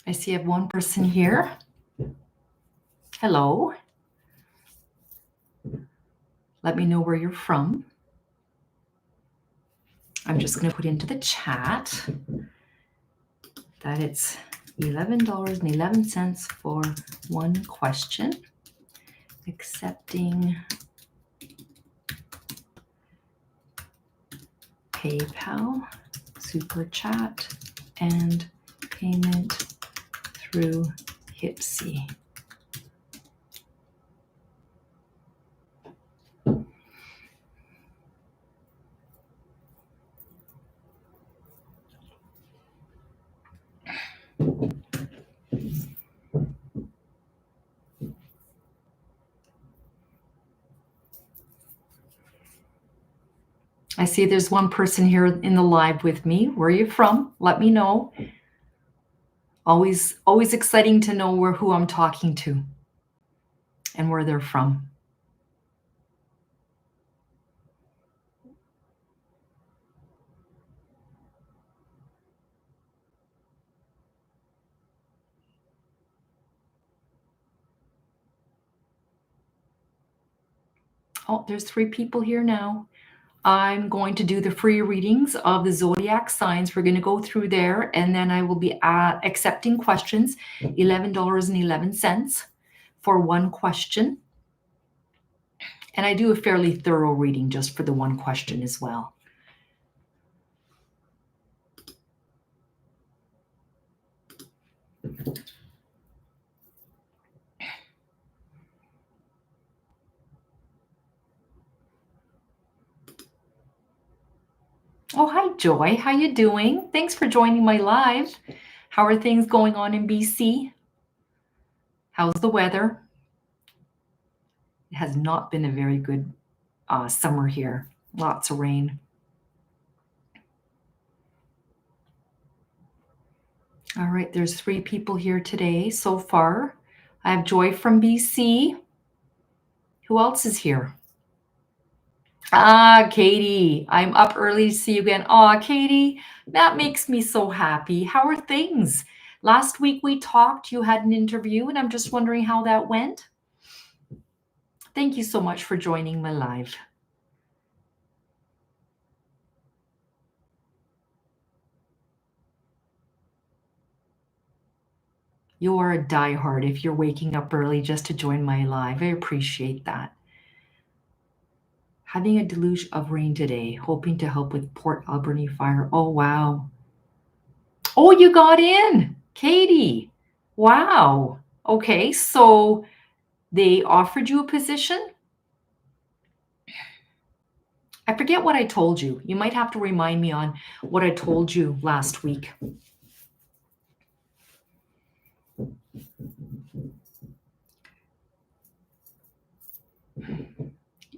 I see I have one person here. Hello. Let me know where you're from. I'm just going to put into the chat that it's $11.11 for one question. Accepting PayPal, Super Chat, and payment through Hipsy. I see there's one person here in the live with me. Where are you from? Let me know. Always exciting to know who I'm talking to and where they're from. Oh, there's 3 people here now. I'm going to do the free readings of the zodiac signs. We're going to go through there, and then I will be accepting questions, $11.11 for one question. And I do a fairly thorough reading just for the one question as well. Oh, hi, Joy. How you doing? Thanks for joining my live. How are things going on in BC? How's the weather? It has not been a very good summer here. Lots of rain. All right, there's 3 people here today so far. I have Joy from BC. Who else is here? Katie. I'm up early to see you again. Katie, that makes me so happy. How are things? Last week we talked, you had an interview, and I'm just wondering how that went. Thank you so much for joining my live. You are a diehard if you're waking up early just to join my live. I appreciate that. Having a deluge of rain today, hoping to help with Port Alberni fire. Oh, wow. Oh, you got in, Katie. Wow. Okay, so they offered you a position? I forget what I told you. You might have to remind me on what I told you last week.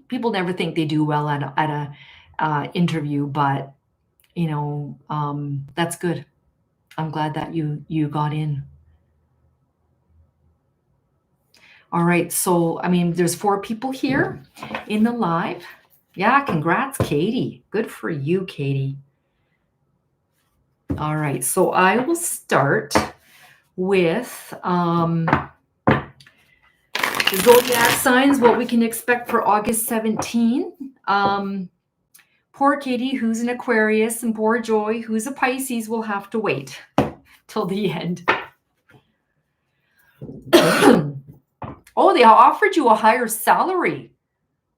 People never think they do well at a interview, but you know, that's good. I'm glad that you got in. All right, so I mean, there's 4 people here in the live. Yeah, congrats, Katie. Good for you, Katie. All right, so I will start with the zodiac signs, what we can expect for August 17. Poor Katie, who's an Aquarius, and poor Joy, who's a Pisces, will have to wait till the end. Oh, they offered you a higher salary.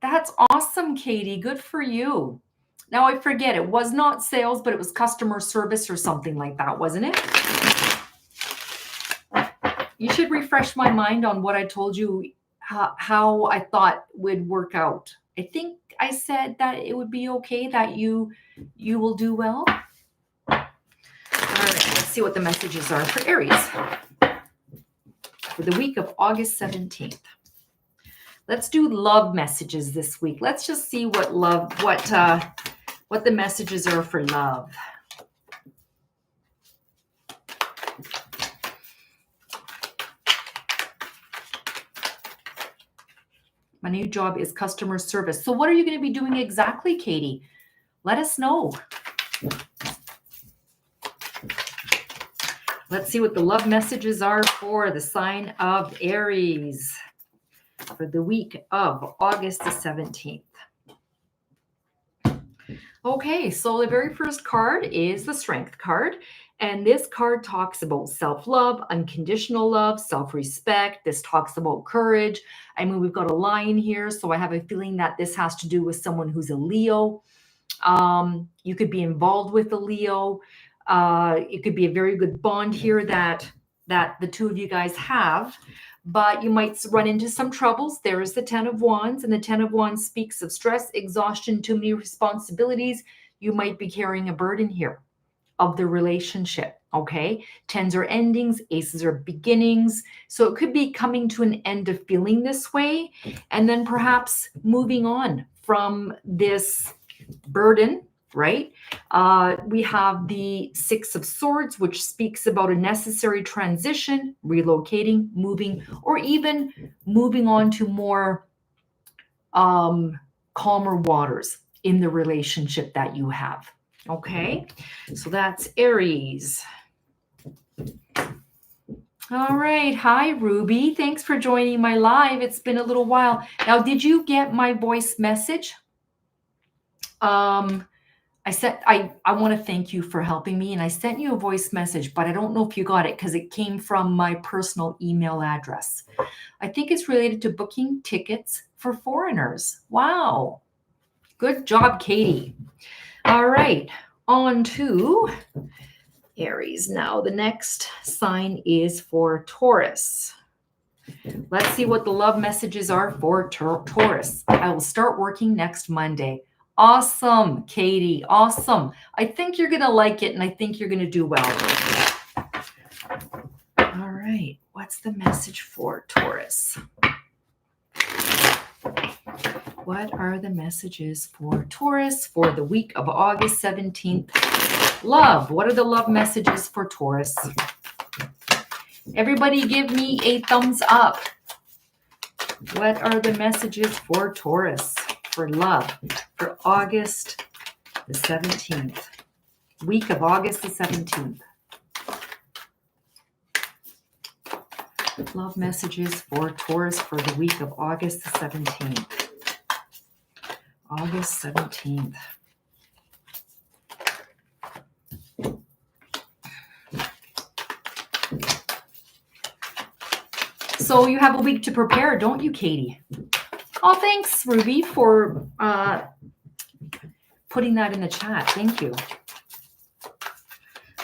That's awesome, Katie. Good for you. Now I forget, it was not sales, but it was customer service or something like that, wasn't it? You should refresh my mind on what I told you, how I thought would work out. I think I said that it would be okay, that you will do well. All right, let's see what the messages are for Aries for the week of August 17th. Let's do love messages this week. Let's just see what the messages are for love. My new job is customer service. So what are you going to be doing exactly, Katie? Let us know. Let's see what the love messages are for the sign of Aries for the week of August the 17th. Okay, so the very first card is the Strength card. And this card talks about self-love, unconditional love, self-respect. This talks about courage. I mean, we've got a lion here, so I have a feeling that this has to do with someone who's a Leo. You could be involved with a Leo. It could be a very good bond here that the two of you guys have, but you might run into some troubles. There is the 10 of Wands, and the 10 of Wands speaks of stress, exhaustion, too many responsibilities. You might be carrying a burden here of the relationship, okay? Tens are endings, aces are beginnings. So it could be coming to an end of feeling this way, and then perhaps moving on from this burden, right? We have the Six of Swords, which speaks about a necessary transition, relocating, moving, or even moving on to more calmer waters in the relationship that you have. Okay, so that's Aries. All right. Hi, Ruby. Thanks for joining my live. It's been a little while. Now, did you get my voice message? I want to thank you for helping me, and I sent you a voice message, but I don't know if you got it because it came from my personal email address. I think it's related to booking tickets for foreigners. Wow. Good job, Katie. All right. On to Aries. Now, the next sign is for Taurus. Let's see what the love messages are for Taurus. I will start working next Monday. Awesome, Katie. Awesome. I think you're going to like it, and I think you're going to do well. All right. What's the message for Taurus? What are the messages for Taurus for the week of August 17th? Love. What are the love messages for Taurus? Everybody give me a thumbs up. What are the messages for Taurus for love for August the 17th? Week of August the 17th. Love messages for Taurus for the week of August the 17th. August 17th. So you have a week to prepare, don't you, Katie? Oh, thanks, Ruby, for putting that in the chat. Thank you.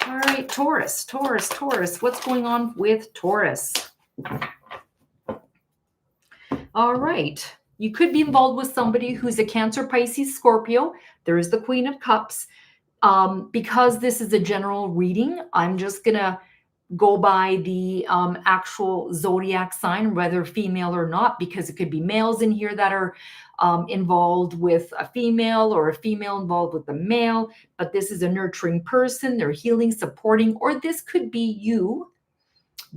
All right, Taurus. What's going on with Taurus? All right. You could be involved with somebody who's a Cancer, Pisces, Scorpio. There is the Queen of Cups. Because this is a general reading, I'm just going to go by the actual zodiac sign, whether female or not, because it could be males in here that are involved with a female or a female involved with a male. But this is a nurturing person. They're healing, supporting, or this could be you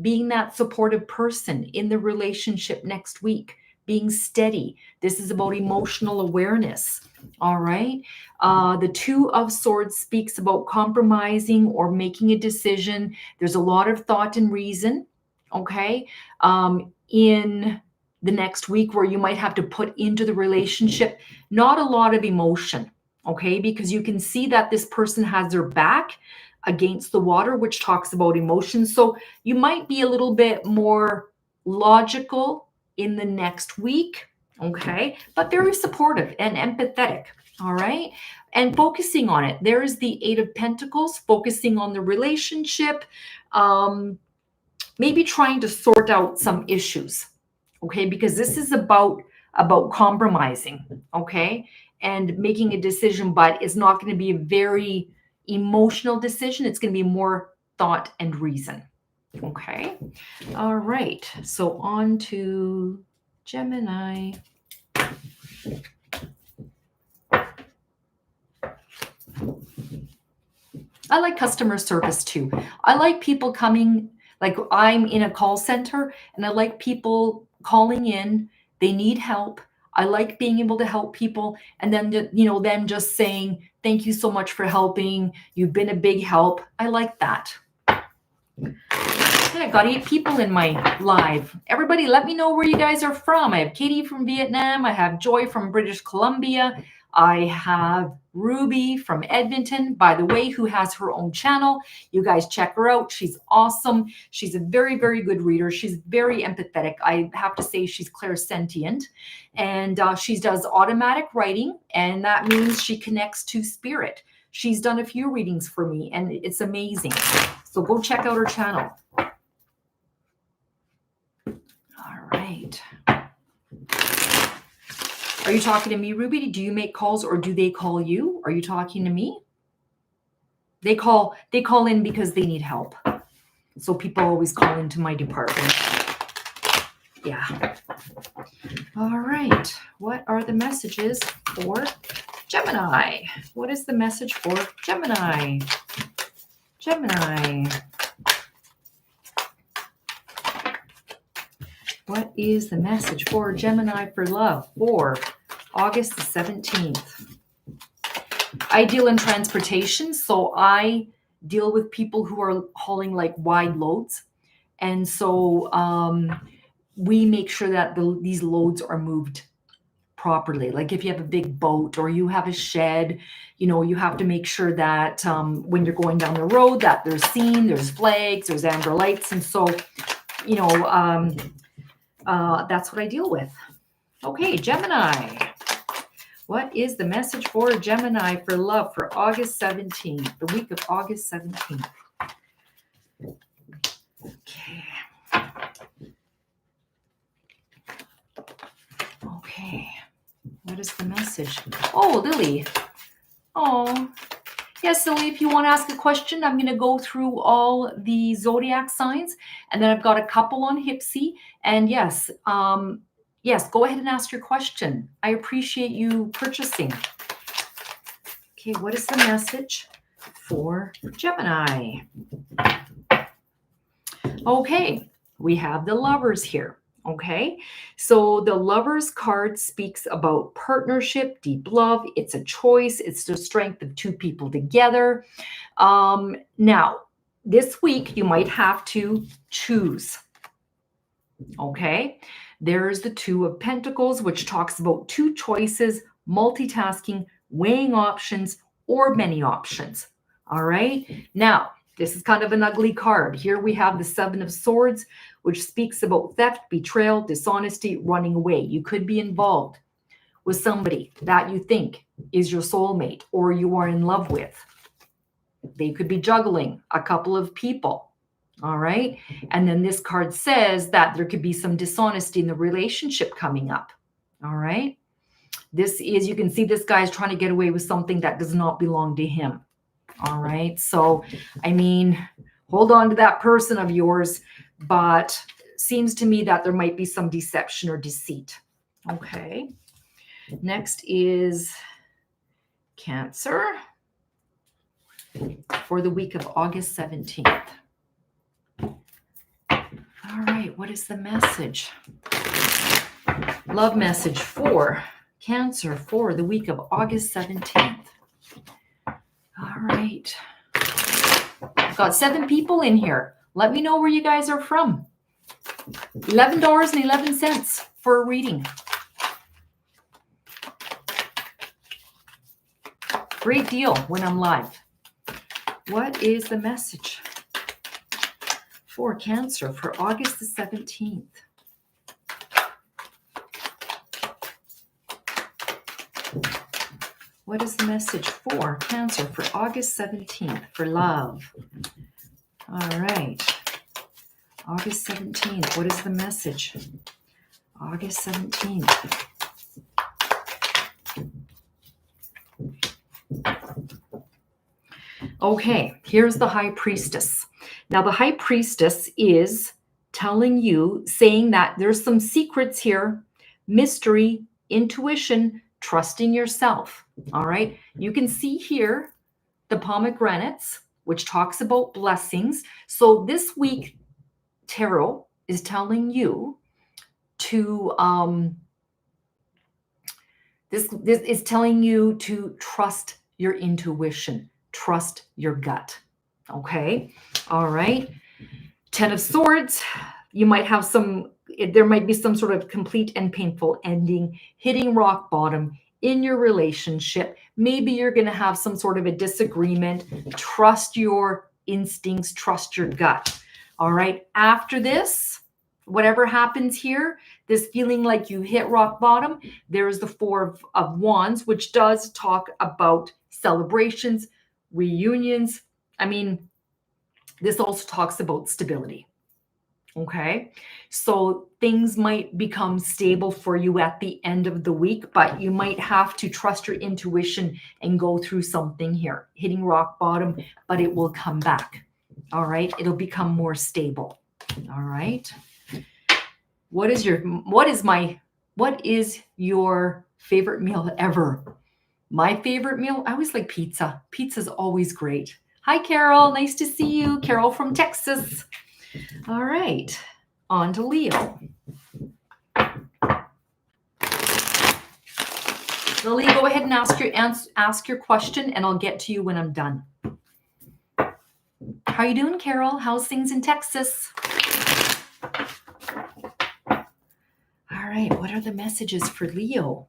being that supportive person in the relationship next week, being steady. This is about emotional awareness. All right. The Two of Swords speaks about compromising or making a decision. There's a lot of thought and reason. Okay. In the next week where you might have to put into the relationship, not a lot of emotion. Okay. Because you can see that this person has their back against the water, which talks about emotions. So you might be a little bit more logical in the next week, okay? But very supportive and empathetic, all right? And focusing on it. There is the Eight of Pentacles, focusing on the relationship, maybe trying to sort out some issues, okay? Because this is about compromising, okay? And making a decision, but it's not going to be a very emotional decision. It's going to be more thought and reason. Okay. All right. So on to Gemini. I like customer service too. I like people coming, like I'm in a call center, and I like people calling in. They need help. I like being able to help people, and then then just saying thank you so much for helping. You've been a big help. I like that. Okay, I've got 8 people in my live. Everybody, let me know where you guys are from. I have Katie from Vietnam. I have Joy from British Columbia. I have Ruby from Edmonton, by the way, who has her own channel. You guys check her out. She's awesome. She's a very, very good reader. She's very empathetic. I have to say she's clairsentient. And she does automatic writing, and that means she connects to spirit. She's done a few readings for me, and it's amazing. So go check out her channel. All right. Are you talking to me, Ruby? Do you make calls or do they call you? Are you talking to me? They call in because they need help. So people always call into my department. Yeah. All right. What are the messages for Gemini? What is the message for Gemini? Gemini. What is the message for Gemini for love for August the 17th? I deal in transportation, so I deal with people who are hauling like wide loads. And so we make sure that these loads are moved properly. Like if you have a big boat or you have a shed, you have to make sure that when you're going down the road that there's seen, there's flags, there's amber lights. And so, that's what I deal with. Okay, Gemini. What is the message for Gemini for love for August 17th, the week of August 17th? Okay. Okay. What is the message? Oh, Lily. Oh, yes, Lily, if you want to ask a question, I'm going to go through all the zodiac signs, and then I've got a couple on Hipsy. And yes, go ahead and ask your question. I appreciate you purchasing. Okay, what is the message for Gemini? Okay, we have the Lovers here. Okay, so the Lovers card speaks about partnership, deep love. It's a choice. It's the strength of two people together. Now, this week you might have to choose. Okay, there's the Two of Pentacles, which talks about two choices, multitasking, weighing options, or many options. All right, now this is kind of an ugly card. Here we have the Seven of Swords, which speaks about theft, betrayal, dishonesty, running away. You could be involved with somebody that you think is your soulmate or you are in love with. They could be juggling a couple of people. All right. And then this card says that there could be some dishonesty in the relationship coming up. All right. This is, you can see this guy's trying to get away with something that does not belong to him. All right. So, I mean, hold on to that person of yours, but seems to me that there might be some deception or deceit. Okay. Next is Cancer for the week of August 17th. All right. What is the message? Love message for Cancer for the week of August 17th. All right. I've got 7 people in here. Let me know where you guys are from. $11.11 for a reading. Great deal when I'm live. What is the message for Cancer for August the 17th? What is the message for Cancer for August 17th for love? All right. August 17th. What is the message? August 17th. Okay, here's the High Priestess. Now, the High Priestess is telling you, saying that there's some secrets here, mystery, intuition, trusting yourself. All right. You can see here the pomegranates, which talks about blessings. So this week, Tarot is telling you to This is telling you to trust your intuition, trust your gut. Okay. All right. 10 of Swords. You might have there might be some sort of complete and painful ending, hitting rock bottom in your relationship. Maybe you're going to have some sort of a disagreement. Trust your instincts, trust your gut. All right. After this, whatever happens here, this feeling like you hit rock bottom, there's the Four of Wands, which does talk about celebrations, reunions. I mean, this also talks about stability. Okay. So things might become stable for you at the end of the week, but you might have to trust your intuition and go through something here, hitting rock bottom, but it will come back. All right. It'll become more stable. All right. What is your favorite meal ever? My favorite meal? I always like pizza. Pizza's always great. Hi, Carol. Nice to see you. Carol from Texas. All right. On to Leo. Lily, go ahead and ask your question, and I'll get to you when I'm done. How you doing, Carol? How's things in Texas? All right. What are the messages for Leo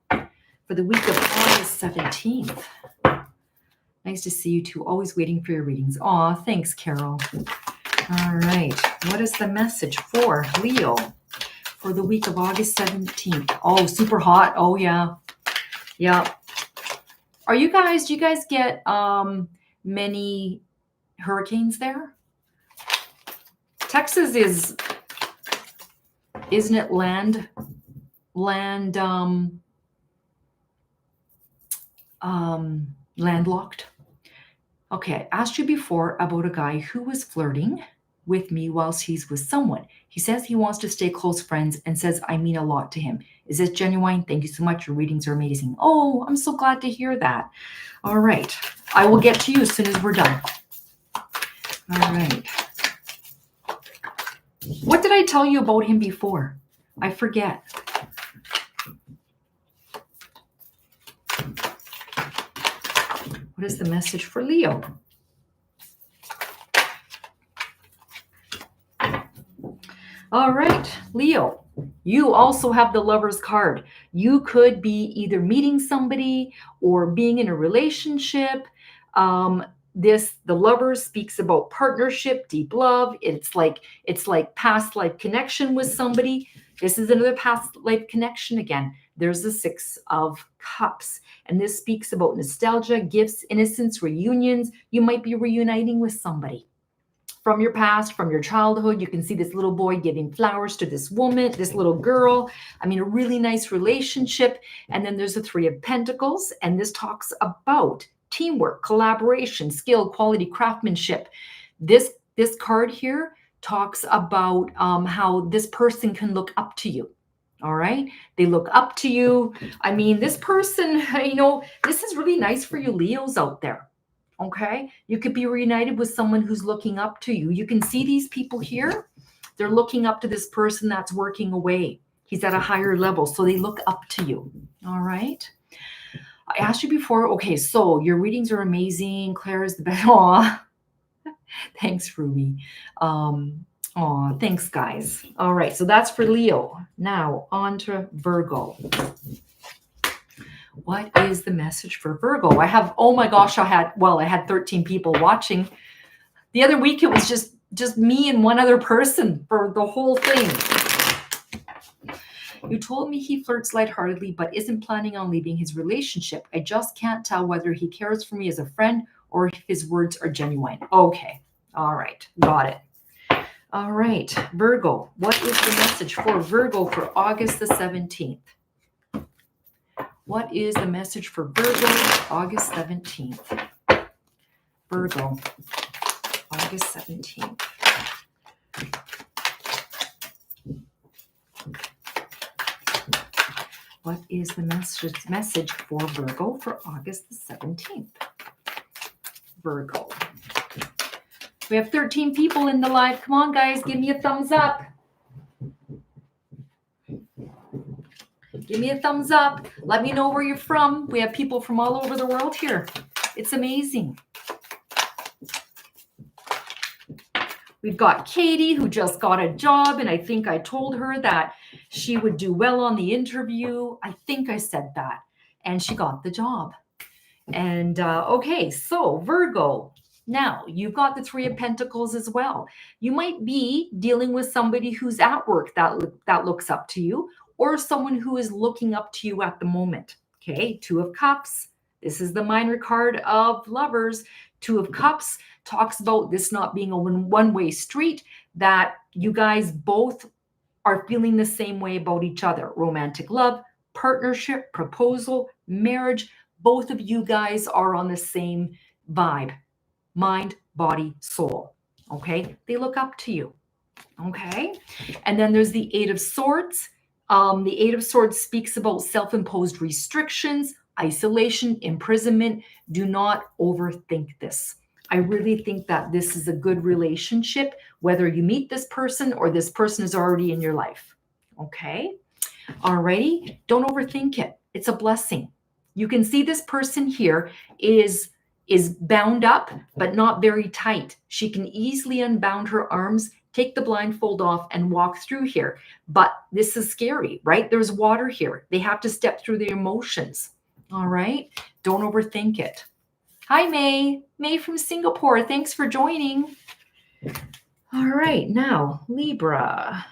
for the week of August 17th? Nice to see you two. Always waiting for your readings. Aw, thanks, Carol. All right. What is the message for Leo for the week of August 17th? Oh, super hot. Oh, yeah. Yeah. Do you guys get many hurricanes there? Texas isn't it landlocked? Okay, I asked you before about a guy who was flirting with me whilst he's with someone. He says he wants to stay close friends and says I mean a lot to him. Is this genuine? Thank you so much. Your readings are amazing. Oh, I'm so glad to hear that. All right. I will get to you as soon as we're done. All right. What did I tell you about him before? I forget. What is the message for Leo? All right, Leo, you also have the Lover's card. You could be either meeting somebody or being in a relationship. The Lover speaks about partnership, deep love. It's like past life connection with somebody. This is another past life connection again. There's the Six of Cups, and this speaks about nostalgia, gifts, innocence, reunions. You might be reuniting with somebody from your past, from your childhood. You can see this little boy giving flowers to this woman, this little girl. I mean, a really nice relationship. And then there's the Three of Pentacles, and this talks about teamwork, collaboration, skill, quality, craftsmanship. This card here talks about how this person can look up to you. All right. They look up to you. I mean, this person, this is really nice for you Leos out there. Okay. You could be reunited with someone who's looking up to you. You can see these people here. They're looking up to this person that's working away. He's at a higher level. So they look up to you. All right. I asked you before. Okay. So your readings are amazing. Claire is the best. Aw. Thanks, Ruby. Aw, thanks, guys. All right. So that's for Leo. Now on to Virgo. What is the message for Virgo? Oh my gosh, I had 13 people watching. The other week, it was just me and one other person for the whole thing. You told me he flirts lightheartedly, but isn't planning on leaving his relationship. I just can't tell whether he cares for me as a friend or if his words are genuine. Okay. All right. Got it. All right. Virgo, what is the message for Virgo for August the 17th? What is the message for Virgo August 17th? Virgo, August 17th. What is the message for Virgo for August the 17th? Virgo. We have 13 people in the live. Come on, guys, give me a thumbs up. Give me a thumbs up. Let me know where you're from. We have people from all over the world here. It's amazing. We've got Katie, who just got a job, and I think I told her that she would do well on the interview. I think I said that, and she got the job. And okay, so Virgo. Now, you've got the Three of Pentacles as well. You might be dealing with somebody who's at work that looks up to you, or someone who is looking up to you at the moment. Okay, Two of Cups. This is the minor card of lovers. Two of Cups talks about this not being a one-way street, that you guys both are feeling the same way about each other. Romantic love, partnership, proposal, marriage. Both of you guys are on the same vibe. Mind, body, soul. Okay? They look up to you. Okay? And then there's the Eight of Swords. The Eight of Swords speaks about self-imposed restrictions, isolation, imprisonment. Do not overthink this. I really think that this is a good relationship, whether you meet this person or this person is already in your life. Okay? Alrighty? Don't overthink it. It's a blessing. You can see this person here is bound up, but not very tight. She can easily unbound her arms, take the blindfold off, and walk through here. But this is scary, right? There's water here. They have to step through the emotions. All right? Don't overthink it. Hi, May. May from Singapore. Thanks for joining. All right. Now, Libra.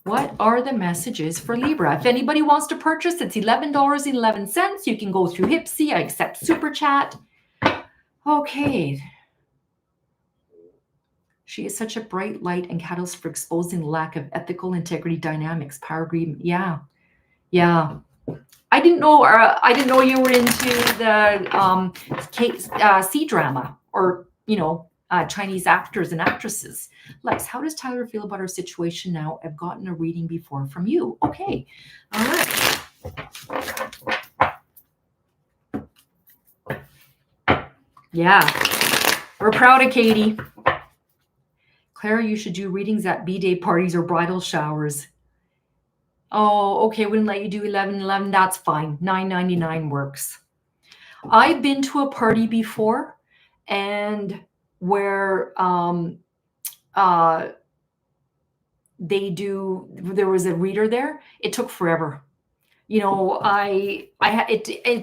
What are the messages for Libra? If anybody wants to purchase, it's $11.11. You can go through Hipsy. I accept Super Chat. Okay. She is such a bright light and catalyst for exposing the lack of ethical integrity dynamics, power, greed. Yeah. Yeah. I didn't know you were into the C-drama or, Chinese actors and actresses. Lex, how does Tyler feel about our situation now? I've gotten a reading before from you. Okay. All right. Yeah. We're proud of Katie. Clara, you should do readings at B-day parties or bridal showers. Oh, okay. Wouldn't let you do 11.11. That's fine. $9.99 works. I've been to a party before, and where there was a reader there. It took forever. It's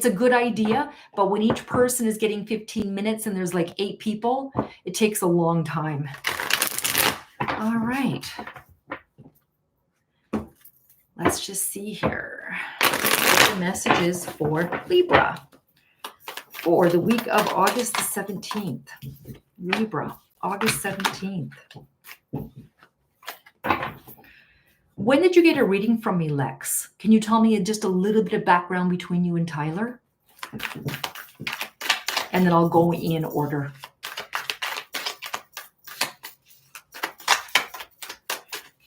a good idea, but when each person is getting 15 minutes and there's like 8 people, it takes a long time. All right. Let's just see here. What the messages for Libra for the week of August the 17th. Libra, August 17th. When did you get a reading from me, Lex? Can you tell me just a little bit of background between you and Tyler? And then I'll go in order.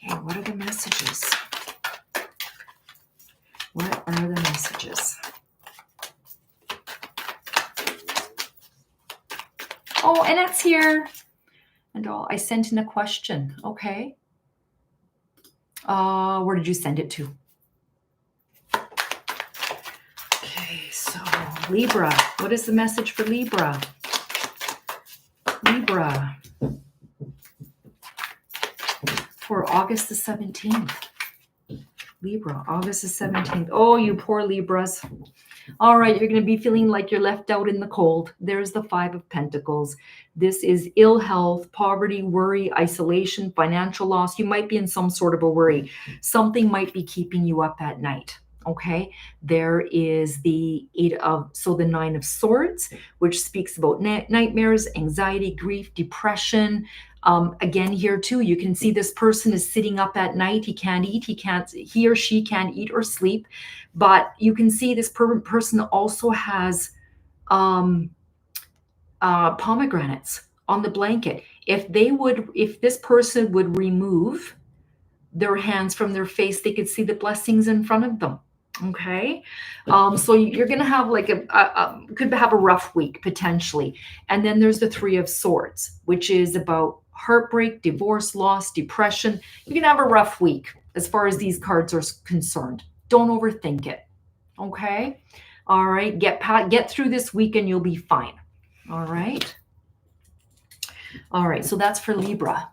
Okay, what are the messages? What are the messages? Oh, Annette's here. And I sent in a question. Okay. Where did you send it to? Okay, so Libra. What is the message for Libra? Libra. For August the 17th. Libra, August the 17th. Oh, you poor Libras. All right, you're going to be feeling like you're left out in the cold. There's the Five of Pentacles. This is ill health, poverty, worry, isolation, financial loss. You might be in some sort of a worry. Something might be keeping you up at night. Okay, there is the the Nine of Swords, which speaks about nightmares, anxiety, grief, depression. Again, here too, you can see this person is sitting up at night. He can't eat. He or she can't eat or sleep. But you can see this person also has pomegranates on the blanket. If this person would remove their hands from their face, they could see the blessings in front of them. Okay. So you're going to have could have a rough week potentially. And then there's the Three of Swords, which is about heartbreak, divorce, loss, depression. You're going to have a rough week. as far as these cards are concerned. Don't overthink it. Okay? All right, get through this week and you'll be fine. All right? All right, so that's for Libra.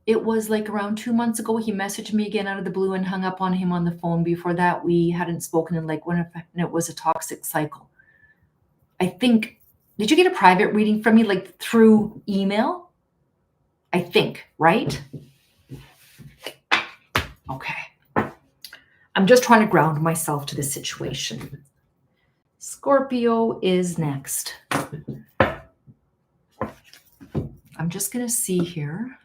It was like around 2 months ago, he messaged me again out of the blue and hung up on him on the phone. Before that, we hadn't spoken in like when it was a toxic cycle. I think, did you get a private reading from me like through email? I think, right? Okay. I'm just trying to ground myself to the situation. Scorpio is next. I'm just going to see here.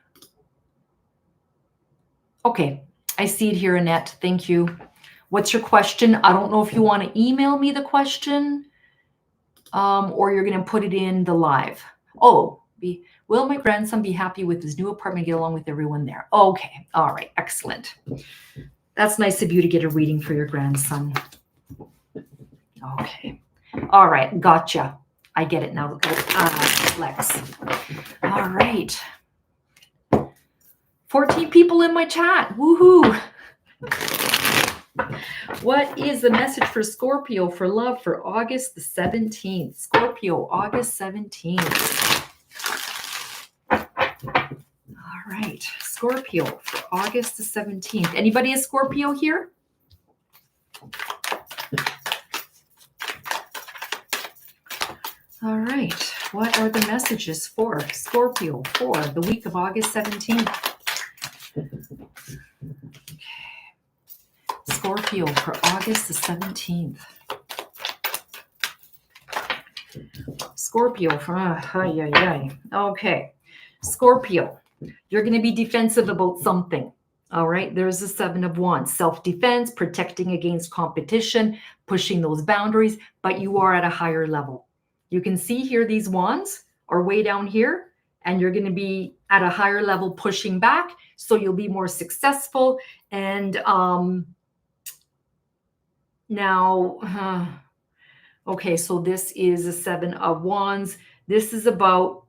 Okay, I see it here, Annette. Thank you. What's your question? I don't know if you want to email me the question or you're going to put it in the live. Oh, will my grandson be happy with his new apartment, get along with everyone there? Okay, all right, excellent. That's nice of you to get a reading for your grandson. Okay, all right, gotcha. I get it now, Lex. All right. 14 people in my chat. Woohoo. What is the message for Scorpio for love for August the 17th? Scorpio, August 17th. All right. Scorpio for August the 17th. Anybody a Scorpio here? All right. What are the messages for Scorpio for the week of August 17th? Scorpio for August the 17th. Scorpio for, okay. Scorpio, you're going to be defensive about something. All right. There's the 7 of Wands, self-defense, protecting against competition, pushing those boundaries, but you are at a higher level. You can see here, these wands are way down here, and you're going to be at a higher level pushing back. So you'll be more successful. And, now, okay, so this is a 7 of Wands. This is about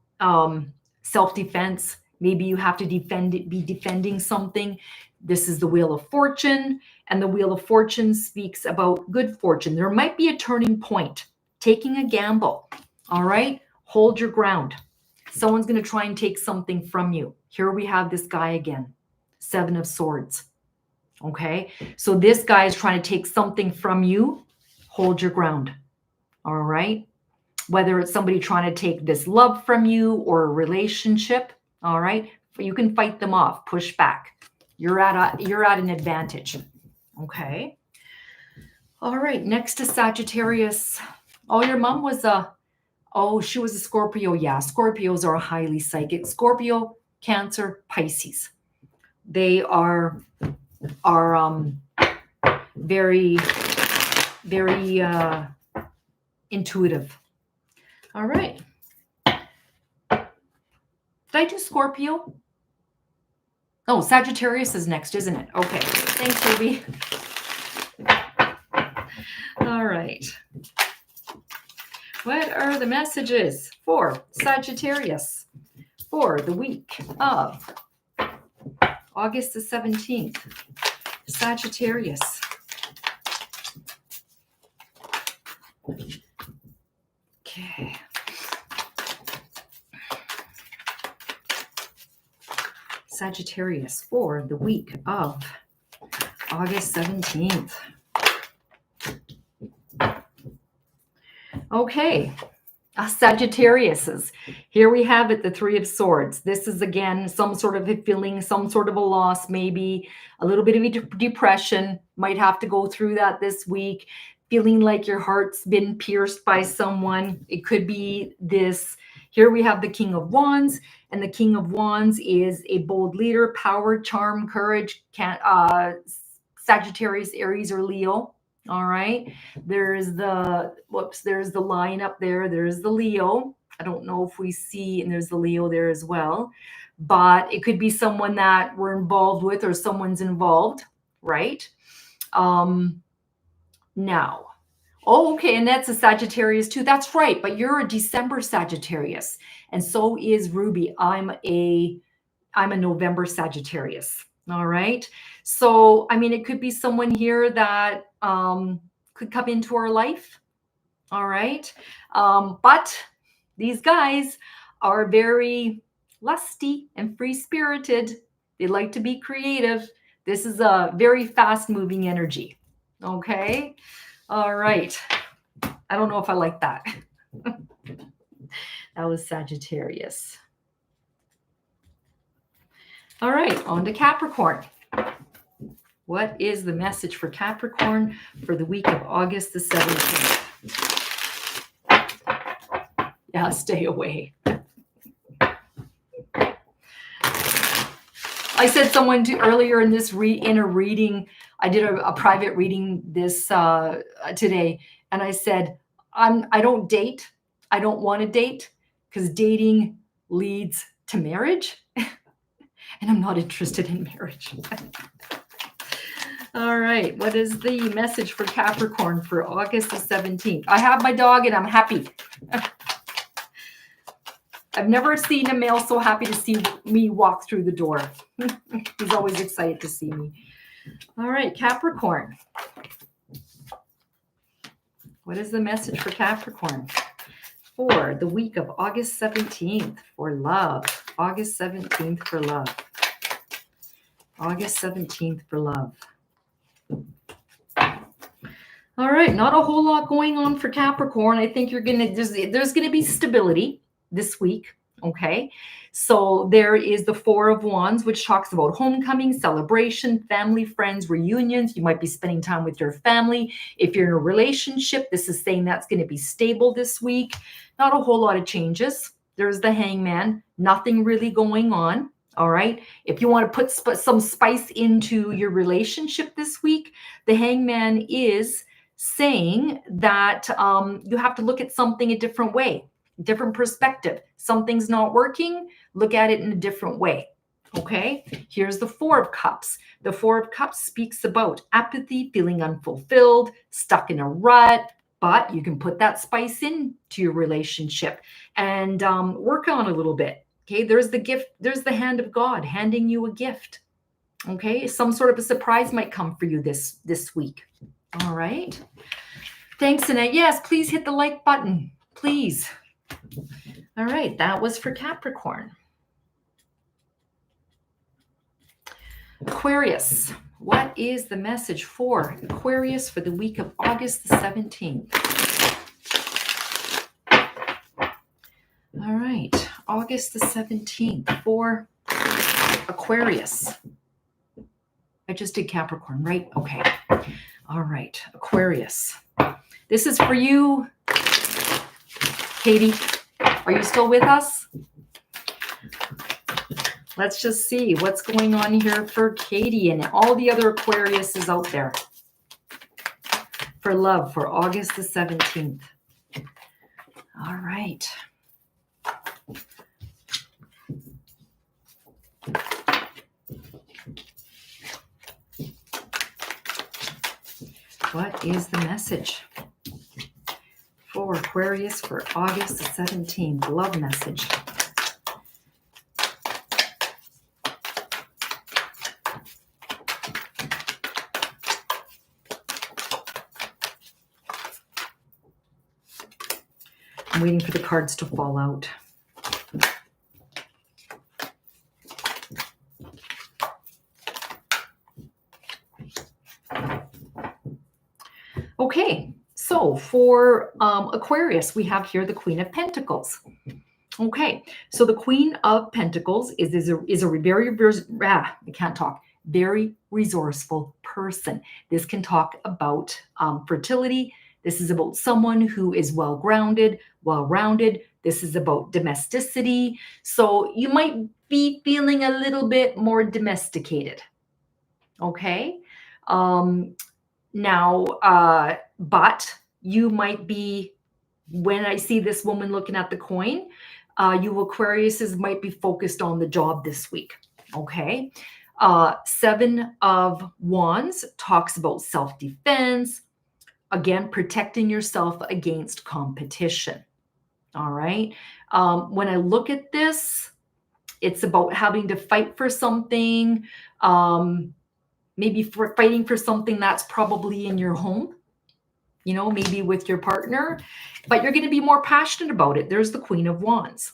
self-defense. Maybe you have to be defending something. This is the Wheel of Fortune, and the Wheel of Fortune speaks about good fortune. There might be a turning point, taking a gamble. All right, hold your ground. Someone's going to try and take something from you. Here we have this guy again, 7 of Swords. Okay, so this guy is trying to take something from you. Hold your ground. All right, whether it's somebody trying to take this love from you or a relationship. All right, you can fight them off, push back. You're at an advantage. Okay. All right, next to Sagittarius. Oh, your mom was she was a Scorpio. Yeah, Scorpios are highly psychic. Scorpio, Cancer, Pisces. They are very, very intuitive. All right. Did I do Scorpio? Oh, Sagittarius is next, isn't it? Okay. Thanks, Ruby. All right. What are the messages for Sagittarius for the week of August the 17th? Sagittarius. Okay. Sagittarius for the week of August 17th. Okay. Sagittarius's. Here we have it, the 3 of Swords. This is, again, some sort of a feeling, some sort of a loss, maybe a little bit of a depression. Might have to go through that this week. Feeling like your heart's been pierced by someone. It could be this. Here we have the King of Wands, and the King of Wands is a bold leader, power, charm, courage, Sagittarius, Aries, or Leo. All right. There's the Lion up there. There's the Leo. I don't know if we see, and there's the Leo there as well. But it could be someone that we're involved with or someone's involved, right? Now. Oh, okay, and that's a Sagittarius too. That's right, but you're a December Sagittarius, and so is Ruby. I'm a November Sagittarius. All right. So, I mean, it could be someone here that could come into our life. All right. But these guys are very lusty and free spirited. They like to be creative. This is a very fast moving energy. Okay. All right. I don't know if I like that. That was Sagittarius. All right. On to Capricorn. What is the message for Capricorn for the week of August the 17th? Yeah, stay away. I said someone earlier in this in a reading, I did a private reading this today, and I said, I don't date. I don't want to date because dating leads to marriage, and I'm not interested in marriage. All right, what is the message for Capricorn for August the 17th? I have my dog and I'm happy. I've never seen a male so happy to see me walk through the door. He's always excited to see me. All right, Capricorn. What is the message for Capricorn for the week of August 17th for love? August 17th for love. August 17th for love. All right, not a whole lot going on for Capricorn. I think there's gonna be stability this week. Okay, so there is the Four of Wands, which talks about homecoming, celebration, family, friends, reunions. You might be spending time with your family. If you're in a relationship, this is saying that's going to be stable this week. Not a whole lot of changes. There's the Hangman. Nothing really going on. All right. If you want to put some spice into your relationship this week, the Hangman is saying that you have to look at something a different way. Different perspective. Something's not working, look at it in a different way. Okay, here's the Four of Cups. The Four of Cups speaks about apathy, feeling unfulfilled, stuck in a rut, but you can put that spice into your relationship and work on a little bit. Okay, there's the gift, there's the hand of God handing you a gift. Okay, some sort of a surprise might come for you this week. All right. Thanks, Annette. Yes, please hit the like button, please. All right, that was for Capricorn. Aquarius, what is the message for Aquarius for the week of August the 17th? All right, August the 17th for Aquarius. I just did Capricorn, right? Okay. All right, Aquarius. This is for you, Katie. Are you still with us? Let's just see what's going on here for Katie and all the other Aquariuses out there for love for August the 17th. All right. What is the message for Aquarius for August the 17th? Love message. I'm waiting for the cards to fall out. Okay, so for Aquarius, we have here the Queen of Pentacles. Okay, so the Queen of Pentacles is a very resourceful person. This can talk about fertility. This is about someone who is well-grounded, well-rounded. This is about domesticity. So you might be feeling a little bit more domesticated. Okay. But you might be, when I see this woman looking at the coin, you Aquariuses might be focused on the job this week. Okay. Seven of Wands talks about self-defense. Again, protecting yourself against competition. All right. When I look at this, It's about having to fight for something, maybe for fighting for something that's probably in your home, maybe with your partner, but you're going to be more passionate about it. There's the Queen of Wands.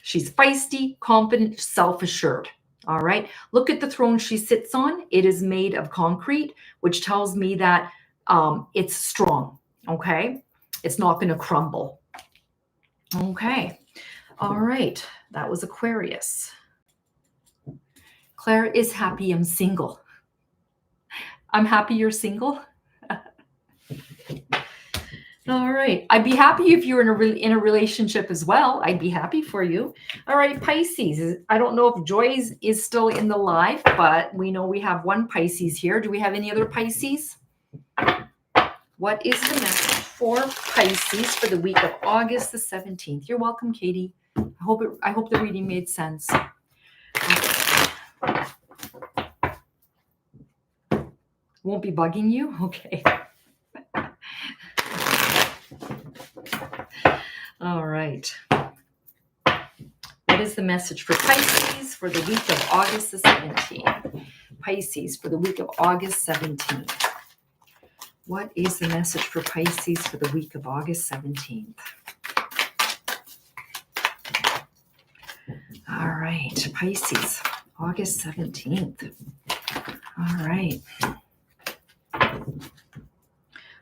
She's feisty, confident, self-assured. All right. Look at the throne she sits on. It is made of concrete, which tells me that it's strong. Okay. It's not going to crumble. Okay. All right. That was Aquarius. Clara is happy I'm single. I'm happy you're single. All right. I'd be happy if you were in a relationship as well. I'd be happy for you. All right, Pisces. I don't know if Joyce is still in the live, but we know we have one Pisces here. Do we have any other Pisces? What is the message for Pisces for the week of August the 17th? You're welcome, Katie. I hope the reading made sense. Okay. Won't be bugging you? Okay. All right. What is the message for Pisces for the week of August the 17th? Pisces for the week of August 17th. What is the message for Pisces for the week of August 17th? All right, Pisces, August 17th. All right.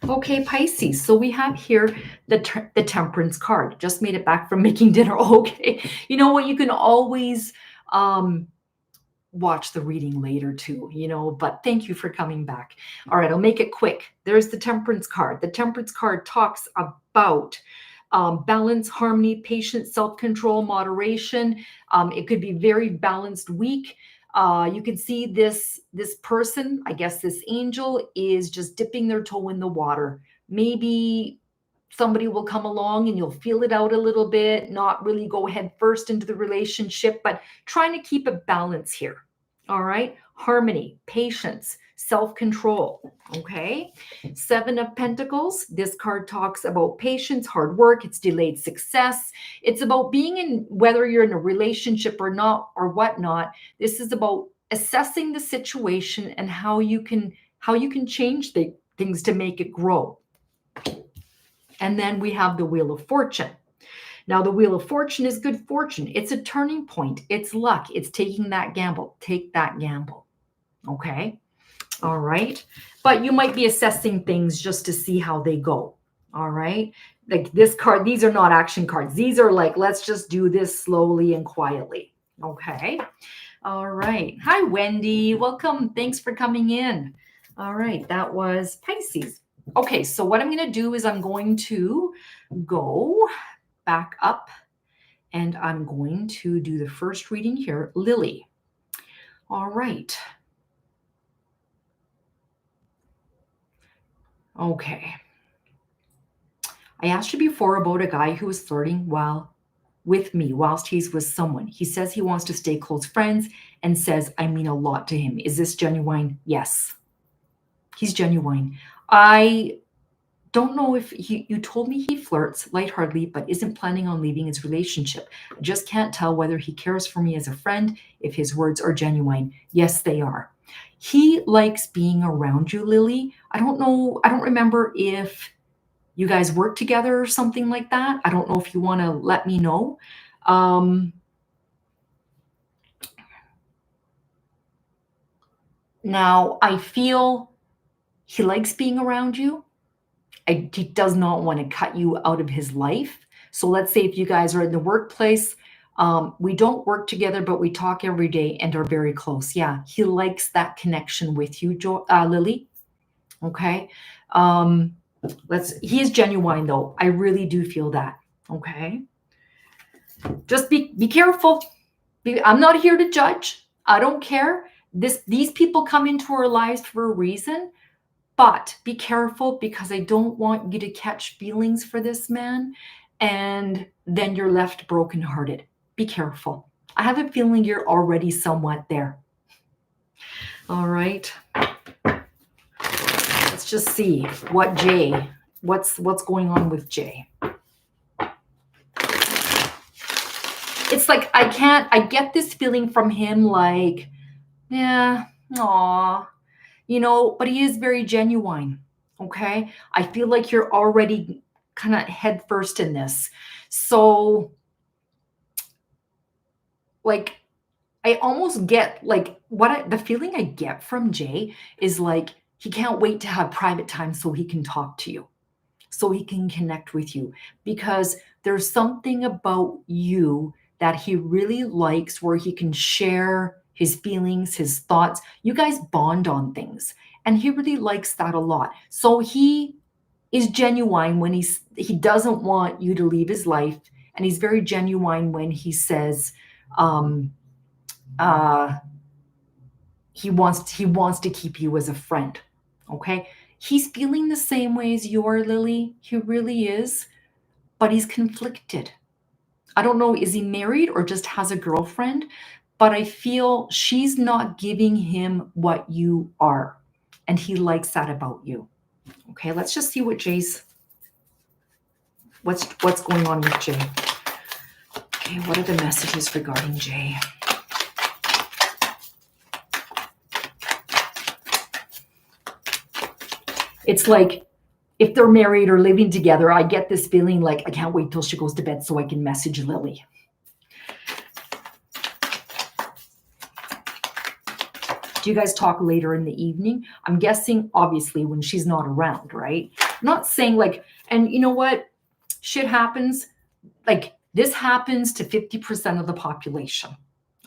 Okay, Pisces. So we have here the Temperance card. Just made it back from making dinner. Okay. You know what? You can always watch the reading later too, but thank you for coming back. All right, I'll make it quick. There's the Temperance card. The Temperance card talks about balance, harmony, patience, self-control, moderation. It could be very balanced week. You can see this person, I guess this angel, is just dipping their toe in the water. Maybe somebody will come along and you'll feel it out a little bit, not really go head first into the relationship, but trying to keep a balance here. All right. Harmony, patience, self-control. Okay. 7 of Pentacles. This card talks about patience, hard work. It's delayed success. It's about being in, whether you're in a relationship or not, or whatnot. This is about assessing the situation and how you can change things to make it grow. And then we have the Wheel of Fortune. Now, the Wheel of Fortune is good fortune. It's a turning point. It's luck. It's taking that gamble. Take that gamble. Okay. All right. But you might be assessing things just to see how they go. All right. Like this card, these are not action cards. These are like, let's just do this slowly and quietly. Okay. All right. Hi, Wendy. Welcome. Thanks for coming in. All right. That was Pisces. Okay. So what I'm going to do is I'm going to go back up and I'm going to do the first reading here. Lily. All right. Okay. I asked you before about a guy who was flirting with me whilst he's with someone. He says he wants to stay close friends and says I mean a lot to him. Is this genuine? Yes. He's genuine. I don't know if you told me he flirts lightheartedly, but isn't planning on leaving his relationship. I just can't tell whether he cares for me as a friend, if his words are genuine. Yes, they are. He likes being around you, Lily. I don't know. I don't remember if you guys work together or something like that. I don't know if you want to let me know. Now, I feel he likes being around you. He does not want to cut you out of his life. So let's say if you guys are in the workplace, we don't work together, but we talk every day and are very close. Yeah, he likes that connection with you, Lily. Okay. He is genuine though. I really do feel that. Okay. Just be careful. I'm not here to judge. I don't care. These people come into our lives for a reason. But be careful because I don't want you to catch feelings for this man and then you're left brokenhearted. Be careful. I have a feeling you're already somewhat there. All right. Let's just see what's going on with Jay. it's like I get this feeling from him like, yeah, aw, but he is very genuine. Okay. I feel like you're already kind of head first in this. So, like, I almost get like the feeling I get from Jay is like he can't wait to have private time so he can talk to you, so he can connect with you, because there's something about you that he really likes where he can share his feelings, his thoughts. You guys bond on things, and he really likes that a lot. So he is genuine when he doesn't want you to leave his life, and he's very genuine when he says um uh he wants to keep you as a friend. Okay? He's feeling the same way as you are, Lily. He really is, but he's conflicted. I don't know, is he married or just has a girlfriend? But I feel she's not giving him what you are. And he likes that about you. Okay, let's just see what's going on with Jay. Okay, what are the messages regarding Jay? It's like if they're married or living together, I get this feeling like I can't wait till she goes to bed so I can message Lily. Do you guys talk later in the evening? I'm guessing, obviously, when she's not around, right? I'm not saying like, and you know what? Shit happens. Like, this happens to 50% of the population.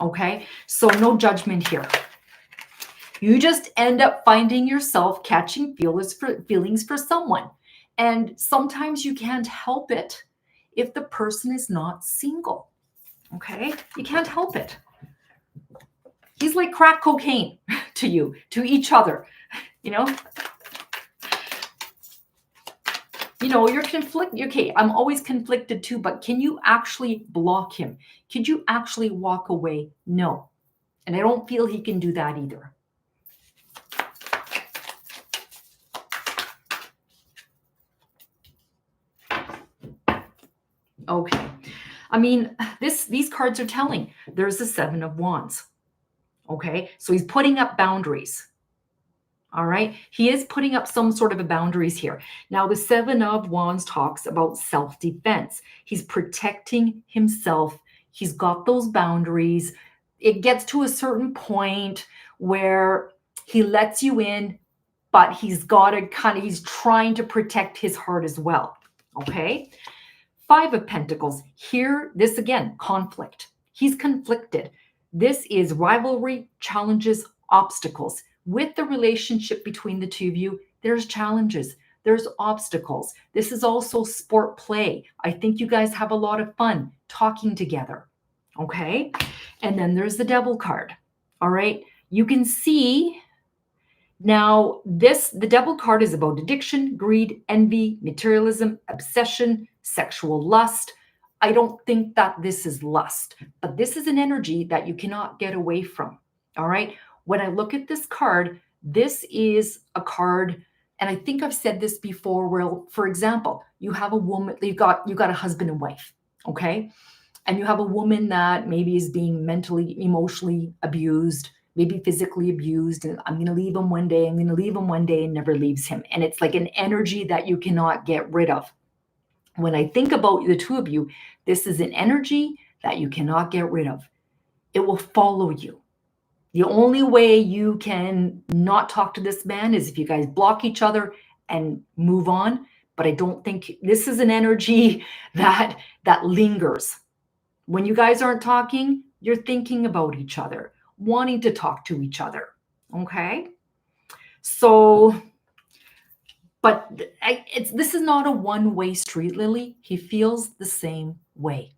Okay? So, no judgment here. You just end up finding yourself catching feelings for someone. And sometimes you can't help it if the person is not single. Okay? You can't help it. He's like crack cocaine to you, to each other, you know? You're conflicted. Okay, I'm always conflicted too, but can you actually block him? Could you actually walk away? No. And I don't feel he can do that either. Okay. I mean, these cards are telling. There's the 7 of Wands. Okay? So he's putting up boundaries. All right? He is putting up some sort of a boundaries here. Now, the 7 of Wands talks about self-defense. He's protecting himself. He's got those boundaries. It gets to a certain point where he lets you in, but he's trying to protect his heart as well. Okay? 5 of Pentacles. Here, this again, conflict. He's conflicted. This is rivalry, challenges, obstacles. With the relationship between the two of you, there's challenges, there's obstacles. This is also sport play. I think you guys have a lot of fun talking together. Okay? And then there's the Devil card. All right? You can see now the Devil card is about addiction, greed, envy, materialism, obsession, sexual lust. I don't think that this is lust, but this is an energy that you cannot get away from. All right? When I look at this card, this is a card, and I think I've said this before, where, for example, you have a woman, you got a husband and wife, okay? And you have a woman that maybe is being mentally, emotionally abused, maybe physically abused, and I'm going to leave him one day, and never leaves him. And it's like an energy that you cannot get rid of. When I think about the two of you, this is an energy that you cannot get rid of. It will follow you. The only way you can not talk to this man is if you guys block each other and move on. But I don't think this is an energy that lingers. When you guys aren't talking, you're thinking about each other, wanting to talk to each other. Okay? So, but this is not a one-way street, Lily. He feels the same way.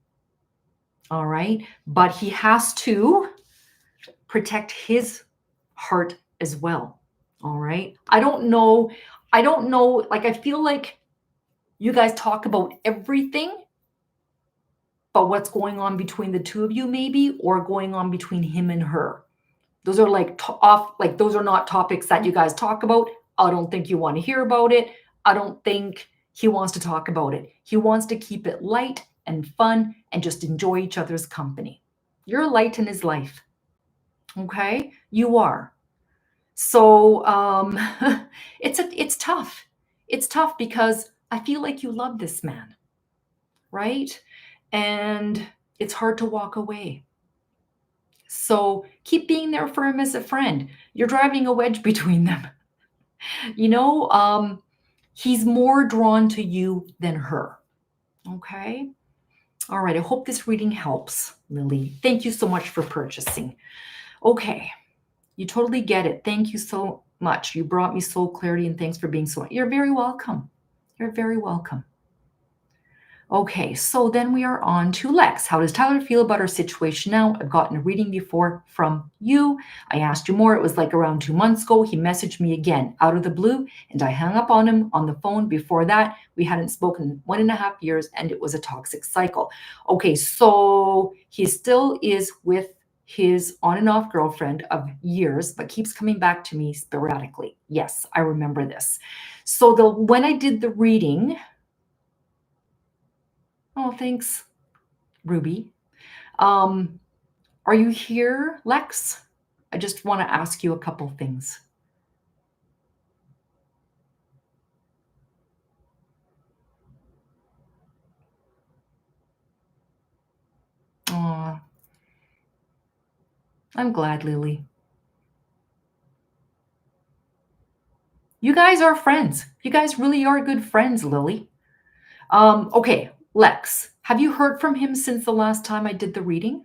All right? But he has to protect his heart as well. All right? I don't know. Like, I feel like you guys talk about everything, but what's going on between the two of you, maybe, or going on between him and her. Those are those are not topics that you guys talk about. I don't think you want to hear about it. I don't think he wants to talk about it. He wants to keep it light and fun and just enjoy each other's company. You're a light in his life. Okay? You are. So it's tough. It's tough because I feel like you love this man, right? And it's hard to walk away. So keep being there for him as a friend. You're driving a wedge between them. You know, he's more drawn to you than her. Okay. All right. I hope this reading helps, Lily. Thank you so much for purchasing. Okay. You totally get it. Thank you so much. You brought me soul clarity and thanks for being so. You're very welcome. You're very welcome. Okay, so then we are on to Lex. How does Tyler feel about our situation now? I've gotten a reading before from you. I asked you more. It was like around 2 months ago. He messaged me again out of the blue, and I hung up on him on the phone. Before that, we hadn't spoken in 1.5 years, and it was a toxic cycle. Okay, so he still is with his on and off girlfriend of years, but keeps coming back to me sporadically. Yes, I remember this. So when I did the reading, oh, thanks, Ruby. Are you here, Lex? I just want to ask you a couple things. Aw, I'm glad, Lily. You guys are friends. You guys really are good friends, Lily. Okay, Lex, have you heard from him since the last time I did the reading?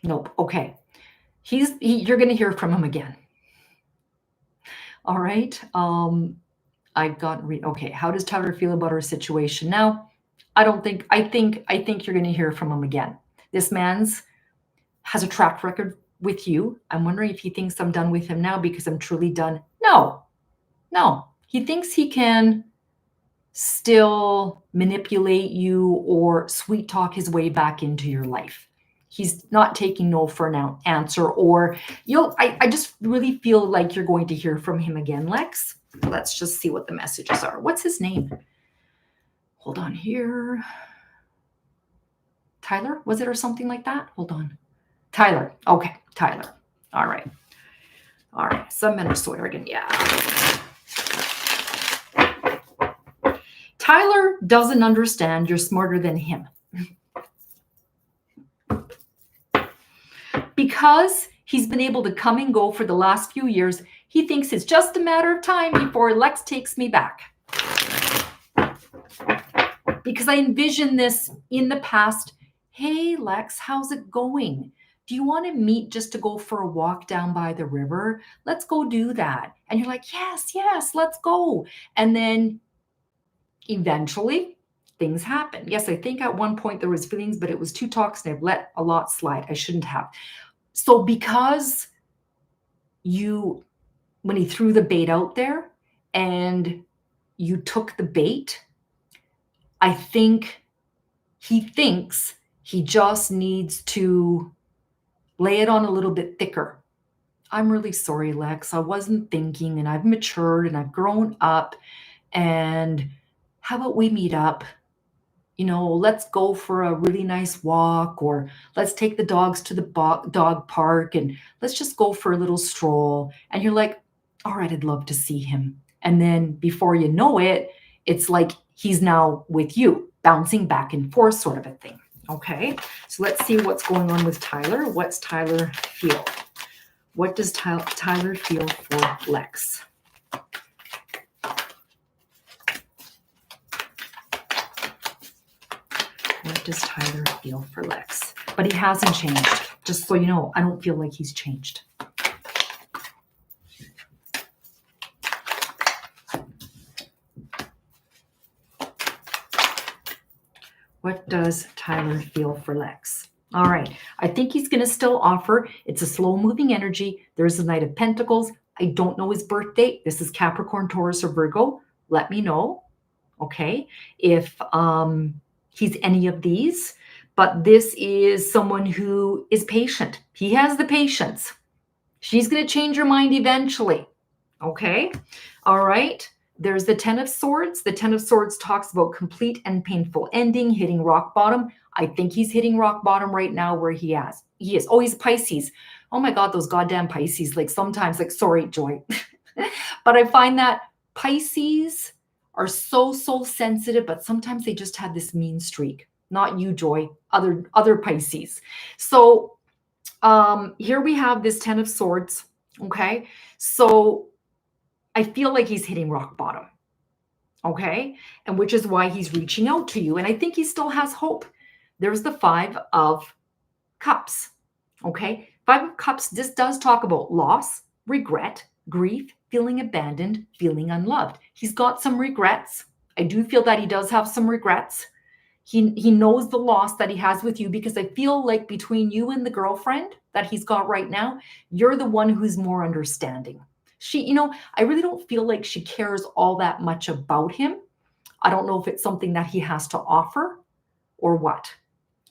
Nope. Okay. You're going to hear from him again. All right. Okay. How does Tyler feel about our situation now? I think you're going to hear from him again. This man's has a track record with you. I'm wondering if he thinks I'm done with him now because I'm truly done. No, no. He thinks he can still manipulate you or sweet talk his way back into your life. He's not taking no for an answer, or I just really feel like you're going to hear from him again, Lex. Let's just see what the messages are. What's his name? Hold on here. Tyler, was it, or something like that? Hold on. Tyler. Okay, Tyler. All right. All right. Some men are so arrogant. Yeah. Tyler doesn't understand you're smarter than him. Because he's been able to come and go for the last few years, he thinks it's just a matter of time before Lex takes me back. Because I envision this in the past. Hey, Lex, how's it going? Do you want to meet just to go for a walk down by the river? Let's go do that. And you're like, yes, let's go. And then eventually things happen. Yes, I think at one point there was feelings, but it was too toxic. I've let a lot slide. I shouldn't have. So because when he threw the bait out there and you took the bait, I think he thinks he just needs to lay it on a little bit thicker. I'm really sorry, Lex. I wasn't thinking, and I've matured and I've grown up. And how about we meet up? Let's go for a really nice walk, or let's take the dogs to the dog park and let's just go for a little stroll. And you're like, all right, I'd love to see him. And then before you know it, it's like he's now with you, bouncing back and forth sort of a thing. Okay, so let's see what's going on with Tyler. What's Tyler feel? What does Tyler feel for Lex? What does Tyler feel for Lex? But he hasn't changed. Just so you know, I don't feel like he's changed. What does Tyler feel for Lex? All right. I think he's going to still offer. It's a slow-moving energy. There's the Knight of Pentacles. I don't know his birth date. This is Capricorn, Taurus, or Virgo. Let me know. Okay. If he's any of these, but this is someone who is patient. He has the patience. She's going to change her mind eventually. Okay. All right. There's the Ten of Swords. The Ten of Swords talks about complete and painful ending, hitting rock bottom. I think he's hitting rock bottom right now where he is. Oh, he's Pisces. Oh my God, those goddamn Pisces. Like sometimes, like, sorry, Joy. But I find that Pisces are so sensitive, but sometimes they just have this mean streak. Not you, Joy, other Pisces. So here we have this Ten of Swords. Okay. So I feel like he's hitting rock bottom. Okay. And which is why he's reaching out to you. And I think he still has hope. There's the Five of Cups. Okay. Five of Cups, this does talk about loss, regret, grief, feeling abandoned, feeling unloved. He's got some regrets. I do feel that he does have some regrets. He knows the loss that he has with you, because I feel like between you and the girlfriend that he's got right now, you're the one who's more understanding. I really don't feel like she cares all that much about him. I don't know if it's something that he has to offer or what.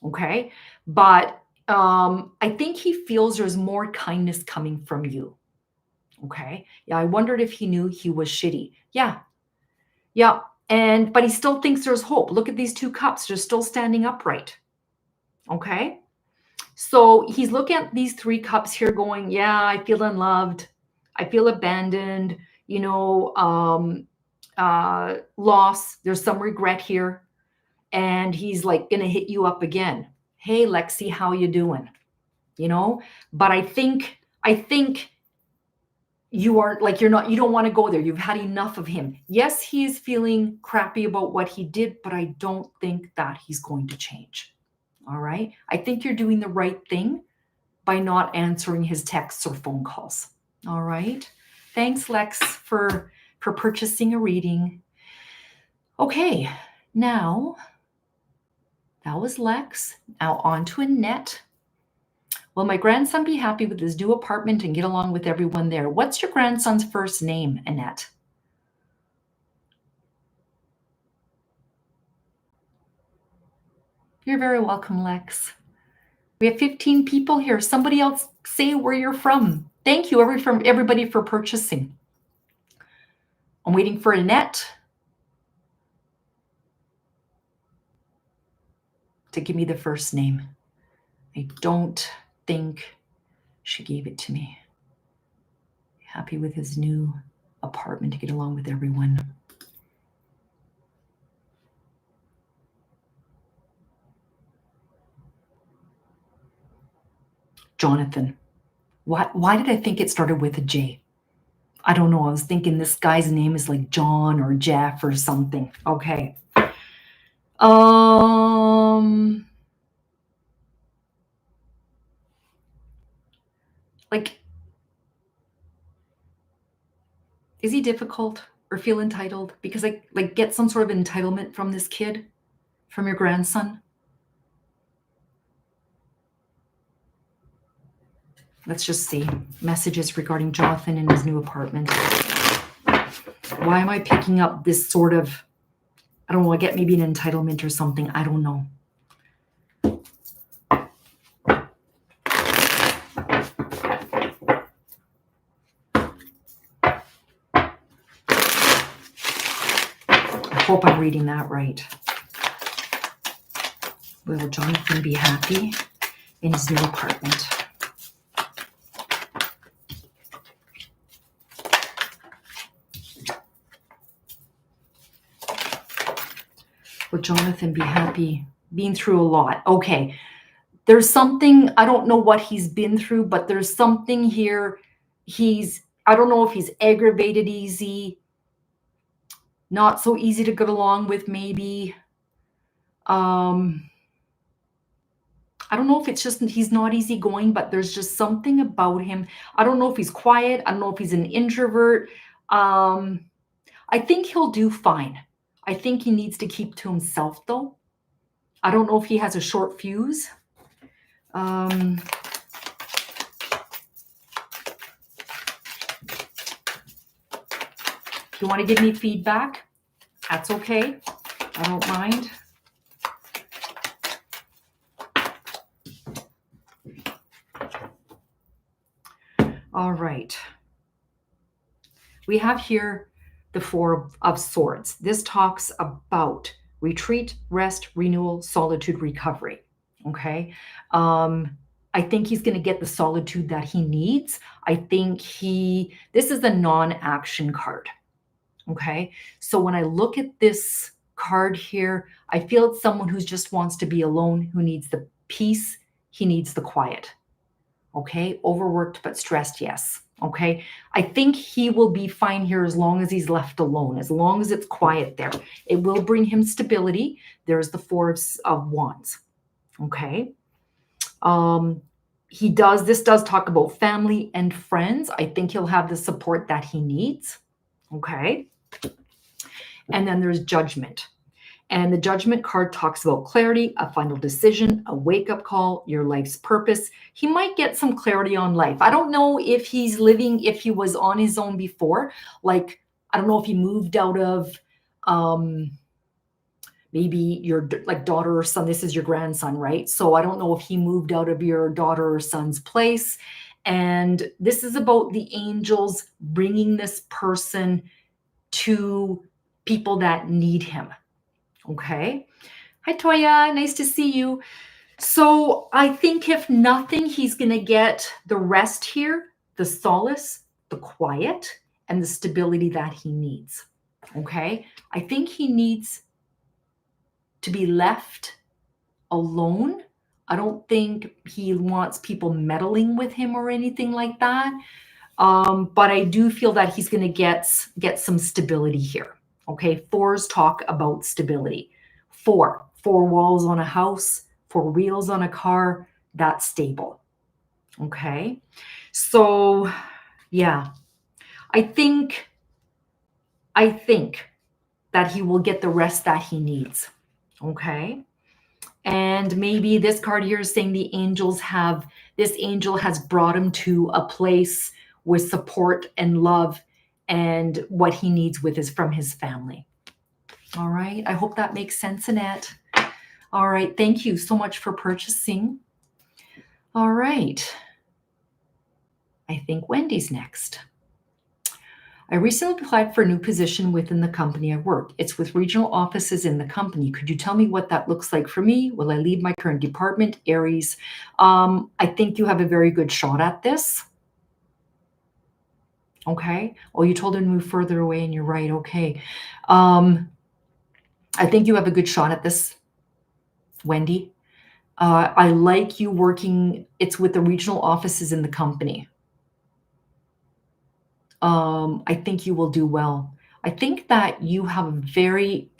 Okay. But I think he feels there's more kindness coming from you. Okay. Yeah. I wondered if he knew he was shitty. Yeah. Yeah. But he still thinks there's hope. Look at these two cups. They're still standing upright. Okay. So he's looking at these three cups here going, yeah, I feel unloved. I feel abandoned, loss. There's some regret here. And he's like going to hit you up again. Hey, Lexi, how you doing? But I think you are like, you don't want to go there. You've had enough of him. Yes, he is feeling crappy about what he did, but I don't think that he's going to change. All right. I think you're doing the right thing by not answering his texts or phone calls. All right. Thanks, Lex, for purchasing a reading. Okay. Now, that was Lex. Now on to Annette. Will my grandson be happy with his new apartment and get along with everyone there? What's your grandson's first name, Annette? You're very welcome, Lex. We have 15 people here. Somebody else say where you're from. Thank you, everybody, for purchasing. I'm waiting for Annette to give me the first name. I don't think she gave it to me. Happy with his new apartment to get along with everyone. Jonathan. Why did I think it started with a J? I don't know. I was thinking this guy's name is like John or Jeff or something. Okay. Like, is he difficult or feel entitled? Because I like get some sort of entitlement from this kid, from your grandson. Let's just see. Messages regarding Jonathan and his new apartment. Why am I picking up this sort of, I don't know, I get maybe an entitlement or something. I don't know. I hope I'm reading that right. Will Jonathan be happy in his new apartment? Will Jonathan be happy being through a lot? Okay. There's something, I don't know what he's been through, but there's something here. I don't know if he's aggravated easy, not so easy to get along with, maybe. I don't know if it's just he's not easygoing, but there's just something about him. I don't know if he's quiet. I don't know if he's an introvert. I think he'll do fine. I think he needs to keep to himself, though. I don't know if he has a short fuse. You want to give me feedback? That's okay. I don't mind. All right. We have here the Four of Swords. This talks about retreat, rest, renewal, solitude, recovery. Okay. I think he's going to get the solitude that he needs. I think this is a non-action card. Okay. So when I look at this card here, I feel it's someone who just wants to be alone, who needs the peace. He needs the quiet. Okay. Overworked but stressed. Yes. Okay. I think he will be fine here as long as he's left alone, as long as it's quiet there. It will bring him stability. There's the Four of Wands. Okay. This does talk about family and friends. I think he'll have the support that he needs. Okay. And then there's Judgment. And the Judgment card talks about clarity, a final decision, a wake-up call, your life's purpose. He might get some clarity on life. I don't know if he was on his own before. Like, I don't know if he moved out of maybe your like daughter or son. This is your grandson, right? So I don't know if he moved out of your daughter or son's place. And this is about the angels bringing this person to people that need him. Okay. Hi, Toya. Nice to see you. So I think if nothing, he's going to get the rest here, the solace, the quiet, and the stability that he needs. Okay. I think he needs to be left alone. I don't think he wants people meddling with him or anything like that. But I do feel that he's going to get some stability here. Okay, fours talk about stability. Four walls on a house, four wheels on a car, that's stable. Okay, so yeah, I think that he will get the rest that he needs. Okay, and maybe this card here is saying this angel has brought him to a place with support and love, and what he needs from his family. All right. I hope that makes sense, Annette. All right. Thank you so much for purchasing. All right. I think Wendy's next. I recently applied for a new position within the company I work. It's with regional offices in the company. Could you tell me what that looks like for me? Will I leave my current department? Aries. I think you have a very good shot at this. Okay. Oh, you told her to move further away and you're right. Okay. I think you have a good shot at this, Wendy. I like you working. It's with the regional offices in the company. I think you will do well. I think that you have very,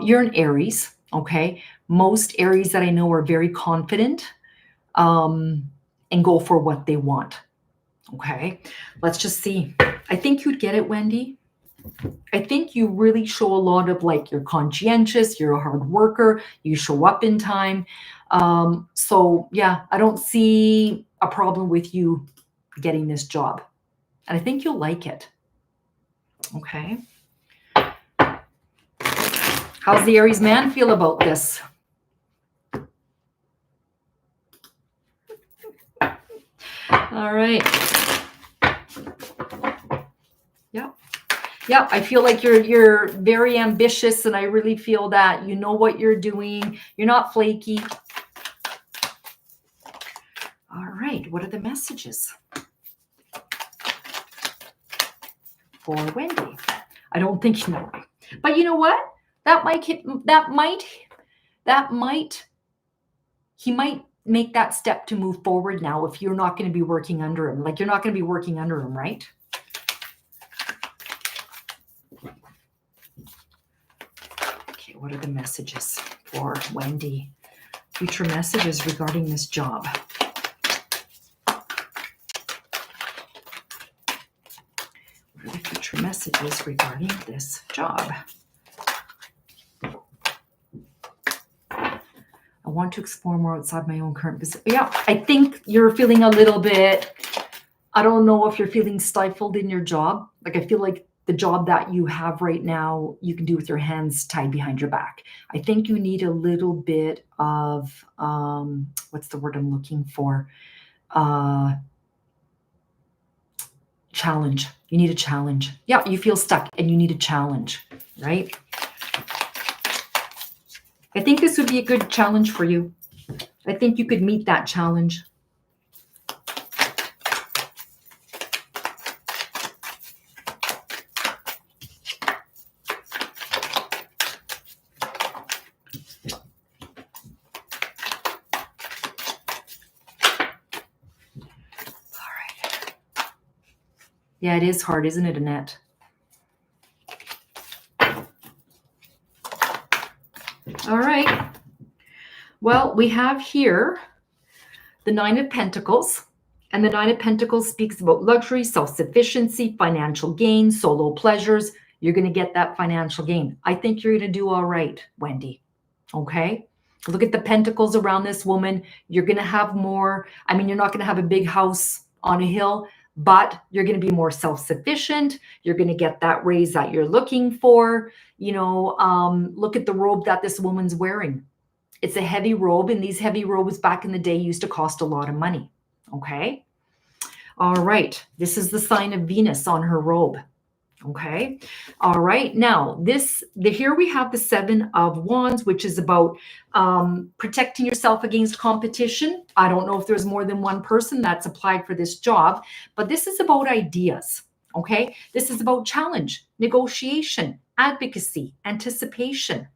you're an Aries. Okay. Most Aries that I know are very confident, and go for what they want. Okay, let's just see. I think you'd get it, Wendy. I think you really show a lot of you're conscientious, you're a hard worker, you show up in time. So yeah, I don't see a problem with you getting this job. And I think you'll like it. Okay. How's the Aries man feel about this? All right. Yeah, I feel like you're very ambitious, and I really feel that you know what you're doing. You're not flaky. All right, what are the messages for Wendy? I don't think you know. But you know what? He might make that step to move forward now if you're not going to be working under him. You're not going to be working under him, right? Okay, what are the messages for Wendy? Future messages regarding this job. What are the future messages regarding this job? I want to explore more outside my own current position. Yeah, I think you're feeling a little bit, I don't know if you're feeling stifled in your job. I feel like the job that you have right now, you can do with your hands tied behind your back. I think you need a little bit of, what's the word I'm looking for? Challenge. You need a challenge. Yeah, you feel stuck and you need a challenge, right? I think this would be a good challenge for you. I think you could meet that challenge. Yeah, it is hard, isn't it, Annette? All right. Well, we have here the Nine of Pentacles. And the Nine of Pentacles speaks about luxury, self-sufficiency, financial gain, solo pleasures. You're going to get that financial gain. I think you're going to do all right, Wendy. Okay? Look at the pentacles around this woman. You're going to have more. I mean, you're not going to have a big house on a hill, but you're going to be more self-sufficient. You're going to get that raise that you're looking for. You know, look at the robe that this woman's wearing. It's a heavy robe, and these heavy robes back in the day used to cost a lot of money. Okay. All right. This is the sign of Venus on her robe. Okay. All right. Now, here we have the Seven of Wands, which is about protecting yourself against competition. I don't know if there's more than one person that's applied for this job, but this is about ideas. Okay. This is about challenge, negotiation, advocacy, anticipation.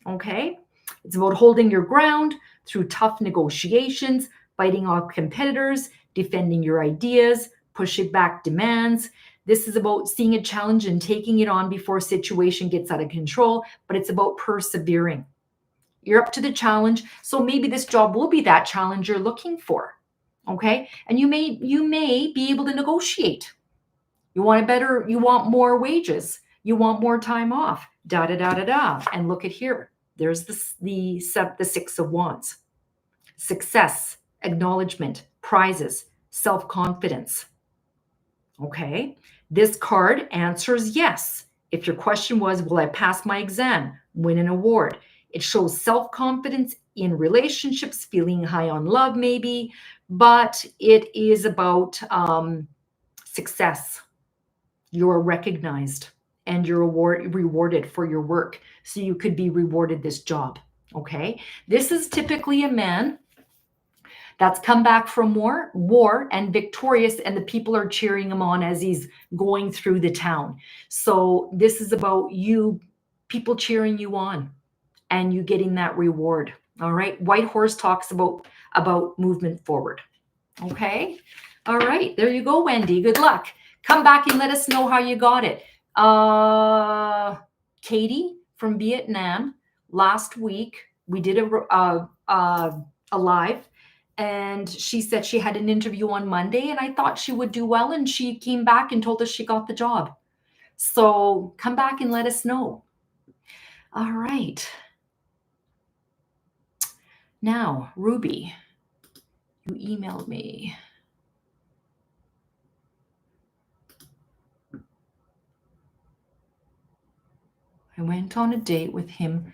Okay. It's about holding your ground through tough negotiations, fighting off competitors, defending your ideas, pushing back demands. This is about seeing a challenge and taking it on before a situation gets out of control, but it's about persevering. You're up to the challenge, so maybe this job will be that challenge you're looking for. Okay? And you may be able to negotiate. You want more wages. You want more time off. Da da da da da. And look at here. There's the Six of Wands. Success, acknowledgement, prizes, self-confidence. Okay. This card answers yes. If your question was, will I pass my exam, win an award? It shows self-confidence in relationships, feeling high on love maybe, but it is about success. You're recognized and you're rewarded for your work. So you could be rewarded this job. Okay. This is typically a man that's come back from war and victorious, and the people are cheering him on as he's going through the town. So this is about you, people cheering you on and you getting that reward. All right. White Horse talks about movement forward. Okay. All right. There you go, Wendy. Good luck. Come back and let us know how you got it. Katie from Vietnam, last week we did a live, and she said she had an interview on Monday, and I thought she would do well, and she came back and told us she got the job. So come back and let us know. All right. Now, Ruby, you emailed me. I went on a date with him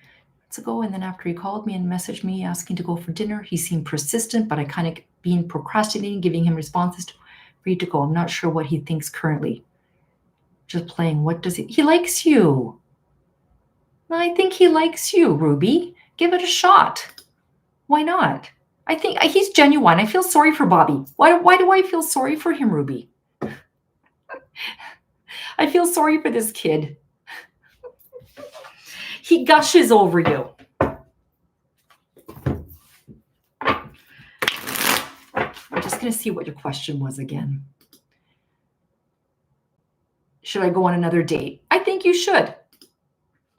months ago, and then after he called me and messaged me asking to go for dinner, he seemed persistent, but I kind of been procrastinating, giving him responses for you to go. I'm not sure what he thinks currently. Just playing. What does he likes you. I think he likes you, Ruby. Give it a shot. Why not? I think he's genuine. I feel sorry for Bobby. Why do I feel sorry for him, Ruby? I feel sorry for this kid. He gushes over you. I'm just going to see what your question was again. Should I go on another date? I think you should.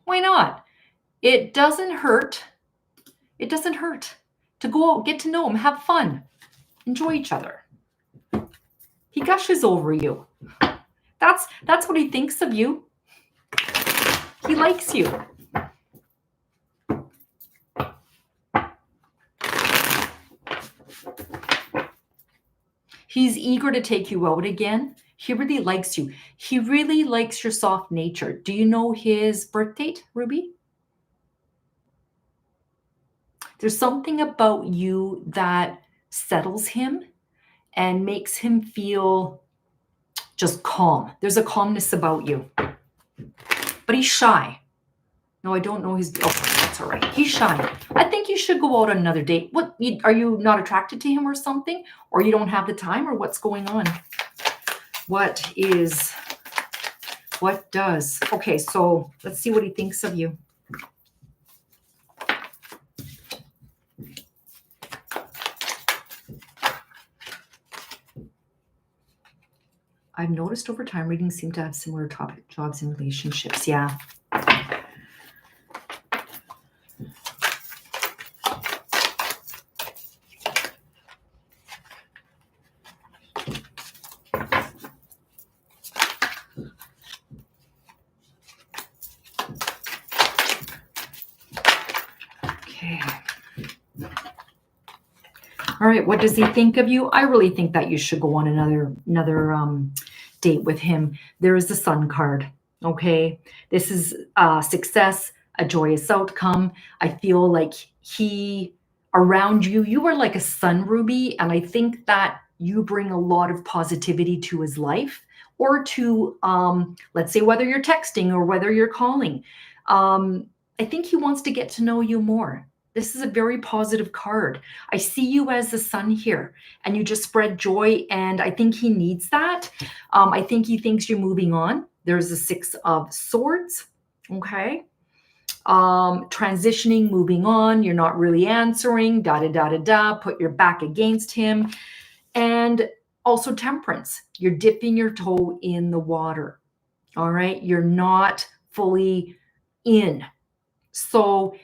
Why not? It doesn't hurt. It doesn't hurt to go out, get to know him, have fun, enjoy each other. He gushes over you. That's what he thinks of you. He likes you. He's eager to take you out again. He really likes you. He really likes your soft nature. Do you know his birth date, Ruby? There's something about you that settles him and makes him feel just calm. There's a calmness about you, but he's shy. No, I don't know his. Oh, that's all right. He's shy. I think you should go out on another date. Are you not attracted to him or something? Or you don't have the time, or what's going on? What does? Okay, so let's see what he thinks of you. I've noticed over time readings seem to have similar topic jobs and relationships. Yeah. Okay. All right, what does he think of you? I really think that you should go on another date with him. There is the Sun card. Okay, this is success, a joyous outcome. I feel like he around you. You are like a sun, Ruby, and I think that you bring a lot of positivity to his life, or to let's say whether you're texting or whether you're calling. I think he wants to get to know you more. This is a very positive card. I see you as the sun here, and you just spread joy, and I think he needs that. I think he thinks you're moving on. There's a Six of Swords, okay? Transitioning, moving on, you're not really answering, da-da-da-da-da, put your back against him. And also Temperance, you're dipping your toe in the water, all right? You're not fully in. So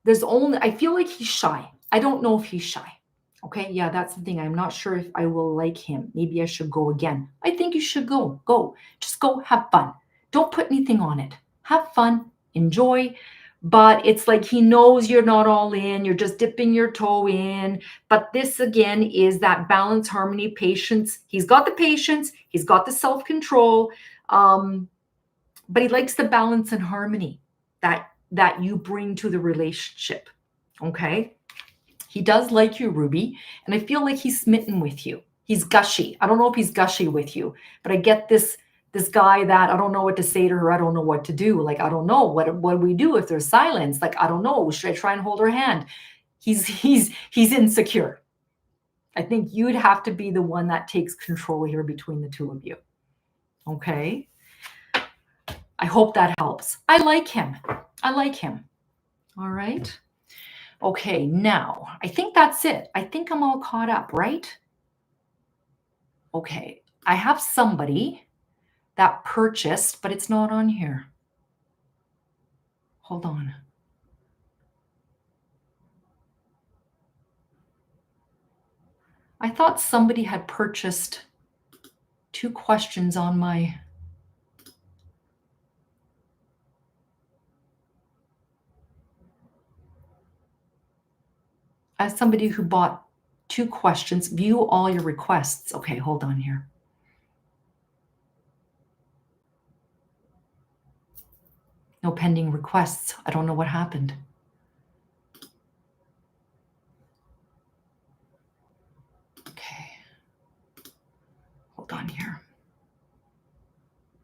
I feel like he's shy. I don't know if he's shy. Okay, yeah, that's the thing. I'm not sure if I will like him. Maybe I should go again. I think you should go. Go. Just go have fun. Don't put anything on it. Have fun, enjoy. But it's like he knows you're not all in. You're just dipping your toe in. But this again is that balance, harmony, patience. He's got the patience. He's got the self-control. But he likes the balance and harmony that you bring to the relationship. Okay. He does like you, Ruby, and I feel like he's smitten with you. He's gushy. I don't know if he's gushy with you, but I get this guy that I don't know what to say to her. I don't know what to do. Like, I don't know what do we do if there's silence? Like, I don't know. Should I try and hold her hand? He's insecure. I think you'd have to be the one that takes control here between the two of you. Okay. I hope that helps. I like him. All right. Okay, now I think that's it. I think I'm all caught up, right? Okay, I have somebody that purchased, but it's not on here. Hold on. I thought somebody had purchased 2 questions on my... As somebody who bought 2 questions, view all your requests. Okay, hold on here. No pending requests. I don't know what happened. Okay. Hold on here.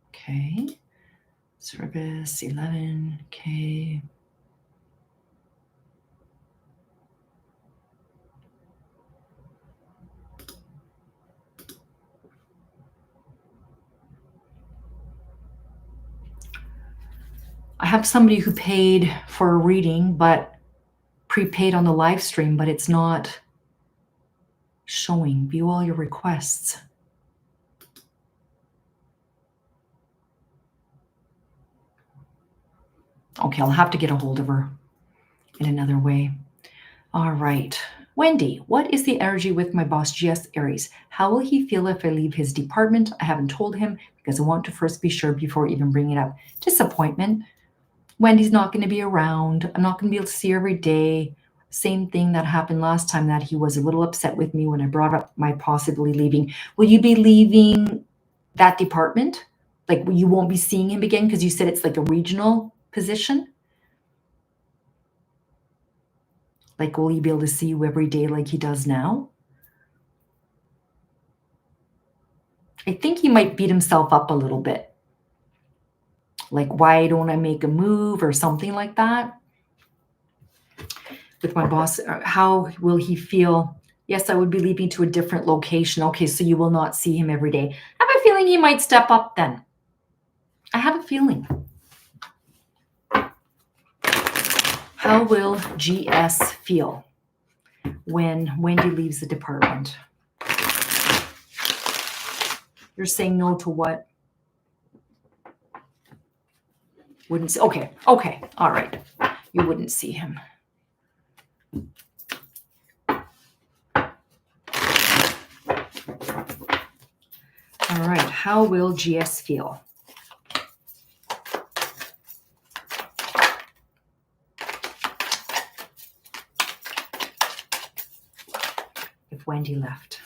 Okay. Service 11. Okay. I have somebody who paid for a reading, but prepaid on the live stream, but it's not showing. View all your requests. Okay, I'll have to get a hold of her in another way. All right. Wendy, what is the energy with my boss, GS Aries? How will he feel if I leave his department? I haven't told him because I want to first be sure before even bringing it up. Disappointment. Wendy's not going to be around. I'm not going to be able to see her every day. Same thing that happened last time, that he was a little upset with me when I brought up my possibly leaving. Will you be leaving that department? Like you won't be seeing him again because you said it's like a regional position? Like, will he be able to see you every day like he does now? I think he might beat himself up a little bit. Like, why don't I make a move or something like that? With my boss, how will he feel? Yes, I would be leaving to a different location. Okay, so you will not see him every day. I have a feeling he might step up then. I have a feeling. How will GS feel when Wendy leaves the department? You're saying no to what? Wouldn't see. Okay, all right. You wouldn't see him. All right, how will GS feel? If Wendy left.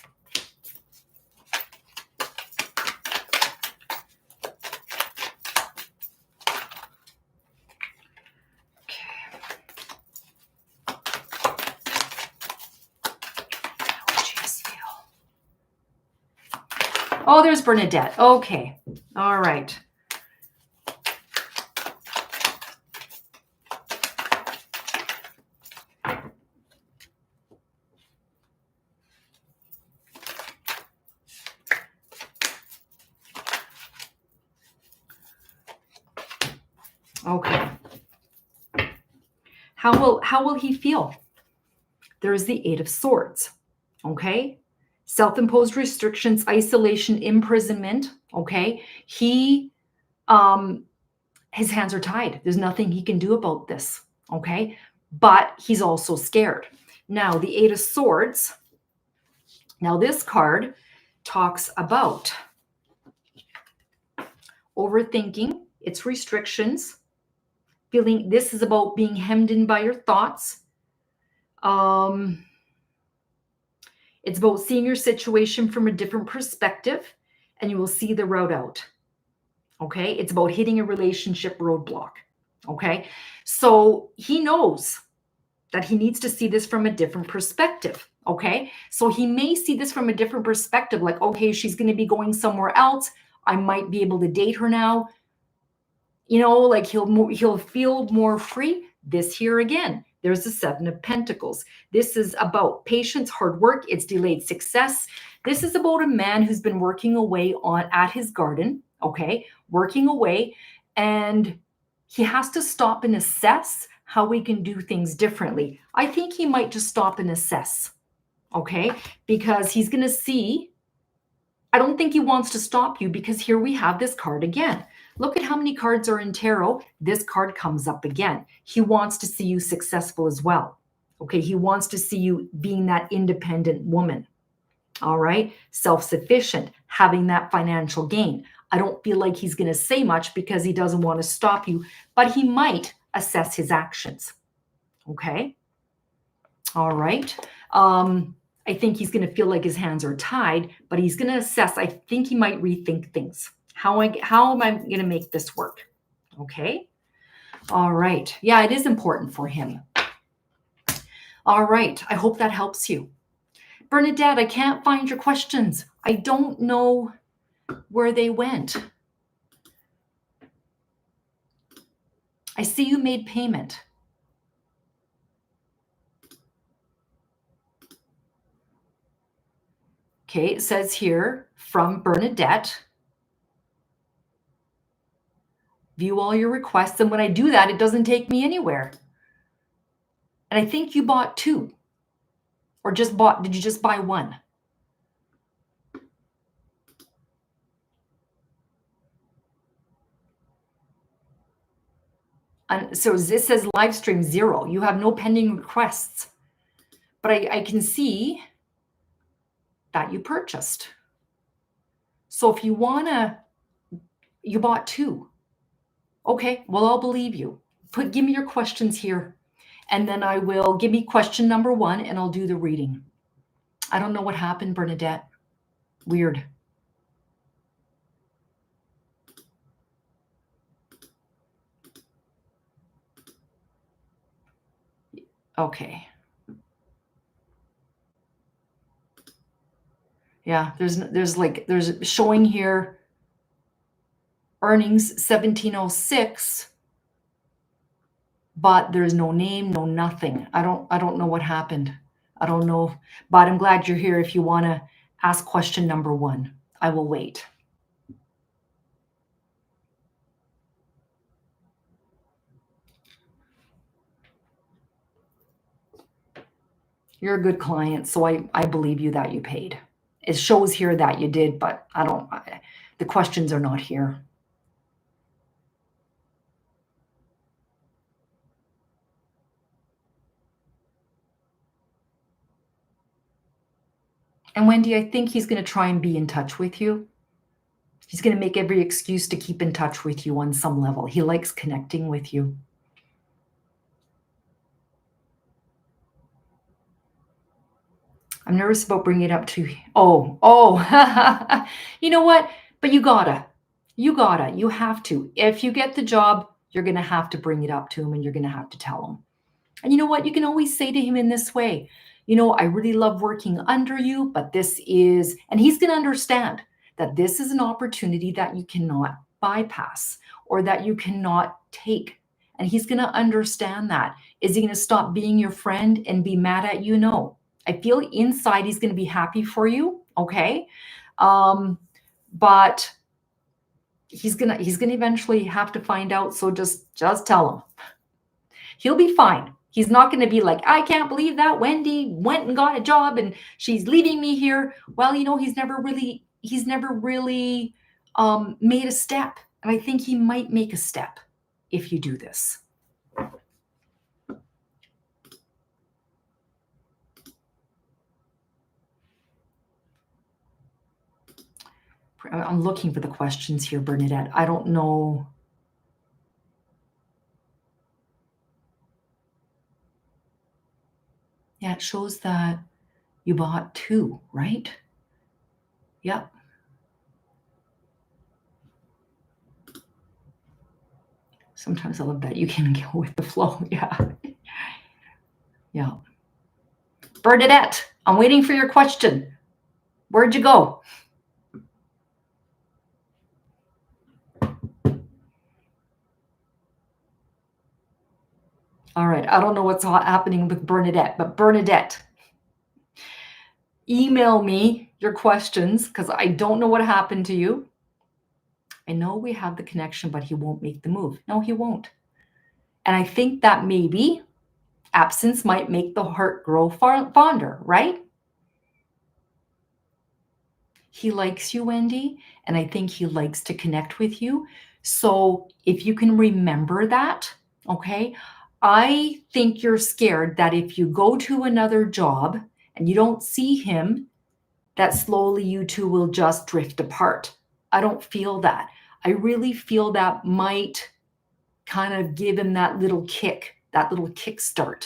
Oh, there's Bernadette. Okay. All right. Okay. How will he feel? There's the Eight of Swords. Okay? Self-imposed restrictions, isolation, imprisonment. Okay? He his hands are tied. There's nothing he can do about this. Okay? But he's also scared. Now, the Eight of Swords. Now, this card talks about overthinking, its restrictions, feeling this is about being hemmed in by your thoughts. It's about seeing your situation from a different perspective, and you will see the road out. Okay? It's about hitting a relationship roadblock. Okay? So he knows that he needs to see this from a different perspective. Okay? So he may see this from a different perspective, like, okay, she's going to be going somewhere else. I might be able to date her now. You know, like he'll feel more free. This here again, there's the Seven of Pentacles. This is about patience, hard work. It's delayed success. This is about a man who's been working away at his garden, okay, working away, and he has to stop and assess how we can do things differently. I think he might just stop and assess, okay, because he's going to see. I don't think he wants to stop you because here we have this card again. Look at how many cards are in tarot. This card comes up again. He wants to see you successful as well. Okay, he wants to see you being that independent woman. All right, self-sufficient, having that financial gain. I don't feel like he's going to say much because he doesn't want to stop you, but he might assess his actions. Okay, all right. I think he's going to feel like his hands are tied, but he's going to assess. I think he might rethink things. How am I going to make this work? Okay. All right. Yeah, it is important for him. All right. I hope that helps you. Bernadette, I can't find your questions. I don't know where they went. I see you made payment. Okay, it says here from Bernadette. View all your requests. And when I do that, it doesn't take me anywhere. And I think you bought two. Or did you just buy one? And so this says live stream 0. You have no pending requests. But I can see that you purchased. So if you you bought two. Okay, well, I'll believe you. Give me your questions here. And then give me question number 1 and I'll do the reading. I don't know what happened, Bernadette. Weird. Okay. Yeah, there's showing here earnings 1706, but there's no name, no nothing. I don't know what happened. I don't know, but I'm glad you're here if you want to ask question number 1. I will wait. You're a good client, so I believe you that you paid. It shows here that you did, but the questions are not here. And Wendy, I think he's going to try and be in touch with you. He's going to make every excuse to keep in touch with you on some level. He likes connecting with you. I'm nervous about bringing it up to, oh, you know what? But you have to. If you get the job, you're going to have to bring it up to him and you're going to have to tell him. And you know what? You can always say to him in this way, I really love working under you, but this is, and he's going to understand that this is an opportunity that you cannot bypass or that you cannot take. And he's going to understand that. Is he going to stop being your friend and be mad at you? No. I feel inside he's going to be happy for you. Okay. But he's going to eventually have to find out. So just tell him. He'll be fine. He's not going to be like, I can't believe that Wendy went and got a job and she's leaving me here. Well, he's never really made a step. And I think he might make a step if you do this. I'm looking for the questions here, Bernadette. I don't know. Yeah, it shows that you bought 2, right? Yep. Sometimes I love that you can go with the flow. Yeah. Yeah. Bernadette, I'm waiting for your question. Where'd you go? All right. I don't know what's happening with Bernadette, but Bernadette, email me your questions because I don't know what happened to you. I know we have the connection, but he won't make the move. No, he won't. And I think that maybe absence might make the heart grow fonder, right? He likes you, Wendy, and I think he likes to connect with you. So if you can remember that, okay, I think you're scared that if you go to another job and you don't see him, that slowly you two will just drift apart. I don't feel that. I really feel that might kind of give him that little kickstart.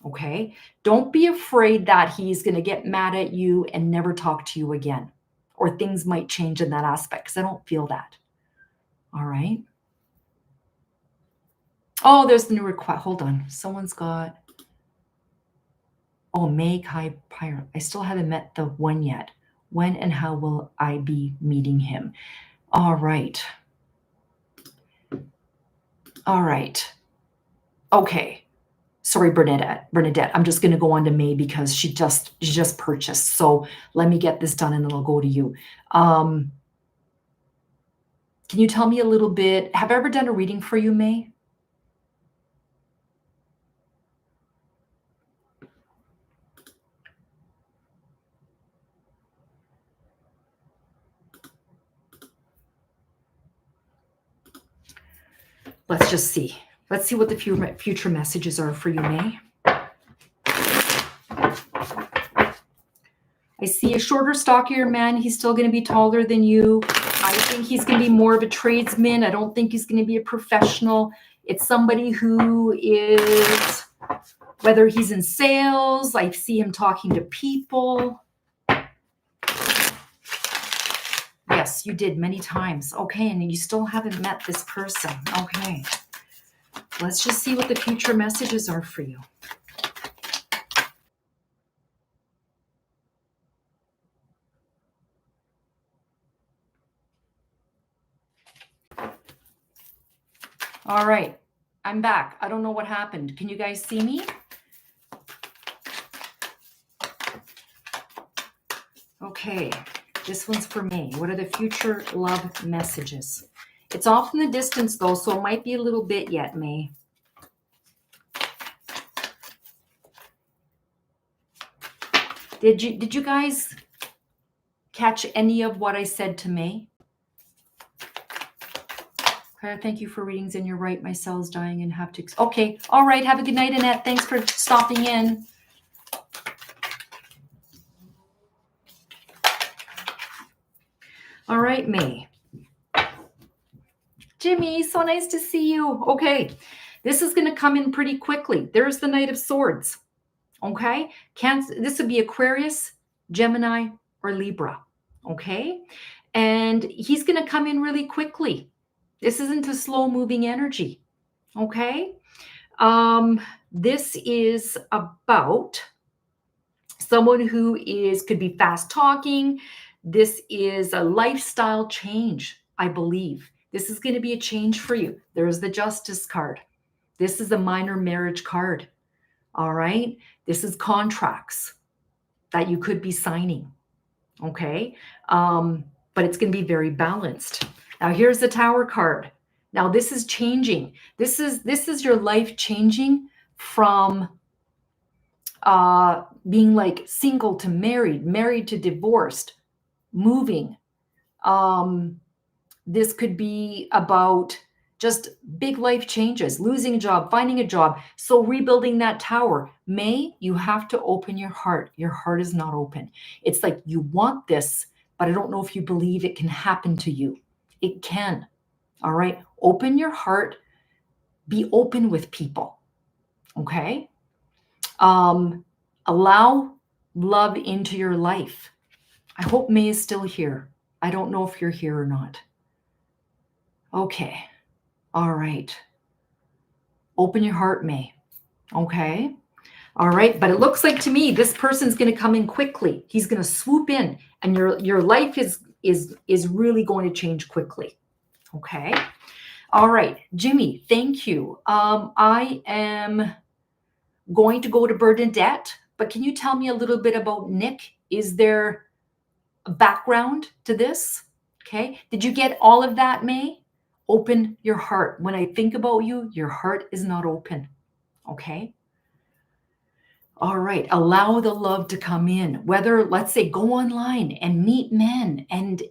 Okay. Don't be afraid that he's going to get mad at you and never talk to you again, or things might change in that aspect because I don't feel that. All right. Oh, there's the new request. Hold on. Someone's got, May Kai Pyre. I still haven't met the one yet. When and how will I be meeting him? All right. All right. Okay. Sorry, Bernadette. I'm just going to go on to May because she just purchased. So let me get this done and then I'll go to you. Can you tell me a little bit? Have I ever done a reading for you, May? Let's just see. Let's see what the future messages are for you, May. I see a shorter, stockier man. He's still going to be taller than you. I think he's going to be more of a tradesman. I don't think he's going to be a professional. It's somebody who is, whether he's in sales, I see him talking to people. Yes, you did many times. Okay, and you still haven't met this person. Okay. Let's just see what the future messages are for you. All right. I'm back. I don't know what happened. Can you guys see me? Okay. This one's for May. What are the future love messages? It's off in the distance, though, so it might be a little bit yet, May. Did you guys catch any of what I said to May? Clara, thank you for readings, and you're right. My cell's dying and have to... Okay. All right. Have a good night, Annette. Thanks for stopping in. All right, May. Jimmy, so nice to see you. Okay. This is going to come in pretty quickly. There's the Knight of Swords. Okay. This would be Aquarius, Gemini, or Libra. Okay. And he's going to come in really quickly. This isn't a slow moving energy. Okay. This is about someone who could be fast talking. This is a lifestyle change, I believe. This is going to be a change for you. There's the Justice card. This is a minor marriage card. All right. This is contracts that you could be signing. Okay. But it's going to be very balanced. Now here's the Tower card. Now this is changing. This is your life changing from being like single to married, married to divorced, moving. This could be about just big life changes, losing a job, finding a job. So rebuilding that tower. May, you have to open your heart. Your heart is not open. It's like you want this, but I don't know if you believe it can happen to you. It can. All right. Open your heart. Be open with people. Okay. Allow love into your life. I hope May is still here. I don't know if you're here or not. Okay. All right. Open your heart, May. Okay. All right. But it looks like to me, this person's going to come in quickly. He's going to swoop in, and your life is really going to change quickly. Okay. All right. Jimmy, thank you. I am going to go to Bernadette, but can you tell me a little bit about Nick? Is there a background to this? Okay. Did you get all of that, May? Open your heart. When I think about you, your heart is not open. Okay. All right. Allow the love to come in. Whether, let's say, go online and meet men and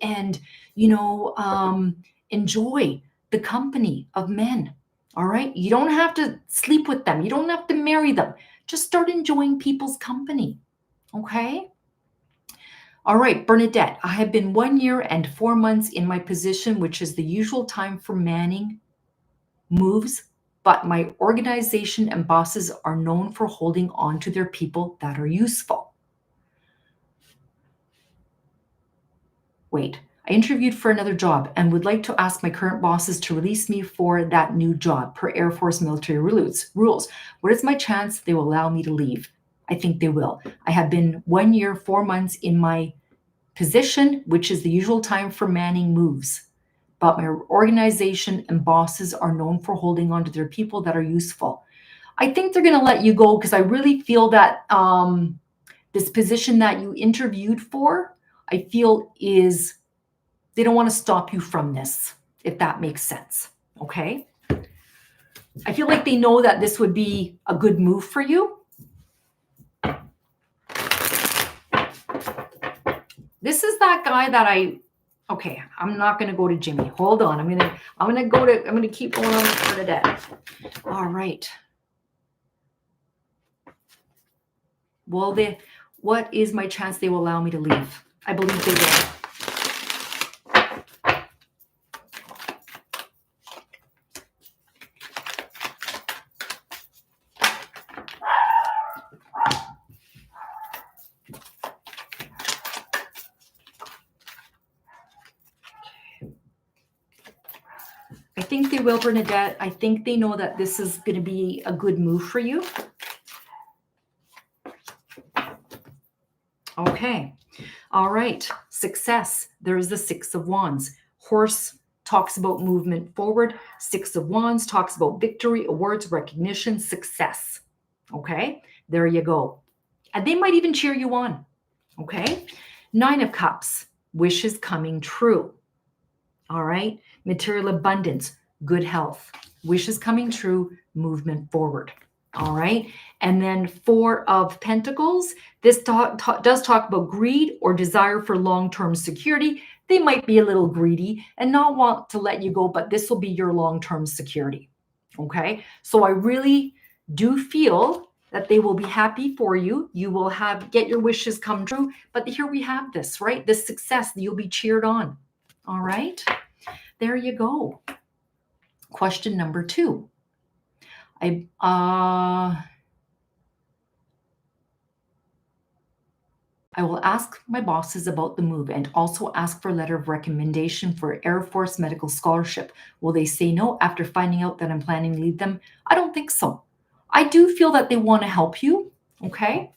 enjoy the company of men. All right. You don't have to sleep with them. You don't have to marry them. Just start enjoying people's company. Okay. All right, Bernadette, I have been 1 year and 4 months in my position, which is the usual time for manning moves, but my organization and bosses are known for holding on to their people that are useful. Wait, I interviewed for another job and would like to ask my current bosses to release me for that new job per Air Force military rules. What is my chance they will allow me to leave? I think they will. I have been 1 year, 4 months in my position, which is the usual time for manning moves. But my organization and bosses are known for holding on to their people that are useful. I think they're going to let you go because I really feel that this position that you interviewed for, I feel they don't want to stop you from this, if that makes sense. Okay. I feel like they know that this would be a good move for you. This is that guy that okay, I'm not going to go to Jimmy. Hold on. I'm going to keep going on with Bernadette. All right. Well, what is my chance they will allow me to leave? I believe they will. I think they will, Bernadette. I think they know that this is going to be a good move for you. Okay. All right. Success. There's the 6 of Wands. Horse talks about movement forward. Six of Wands talks about victory, awards, recognition, success. Okay, there you go. And they might even cheer you on. Okay, Nine of Cups, wishes coming true. All right, material abundance, good health, wishes coming true, movement forward. All right, and then Four of Pentacles. This does talk about greed or desire for long-term security. They might be a little greedy and not want to let you go, but this will be your long-term security. Okay, so I really do feel that they will be happy for you. You will get your wishes come true. But here we have this, right? This success, you'll be cheered on. All right, there you go. Question number 2. I will ask my bosses about the move and also ask for a letter of recommendation for Air Force medical scholarship. Will they say no after finding out that I'm planning to leave them? I don't think so. I do feel that they want to help you, okay?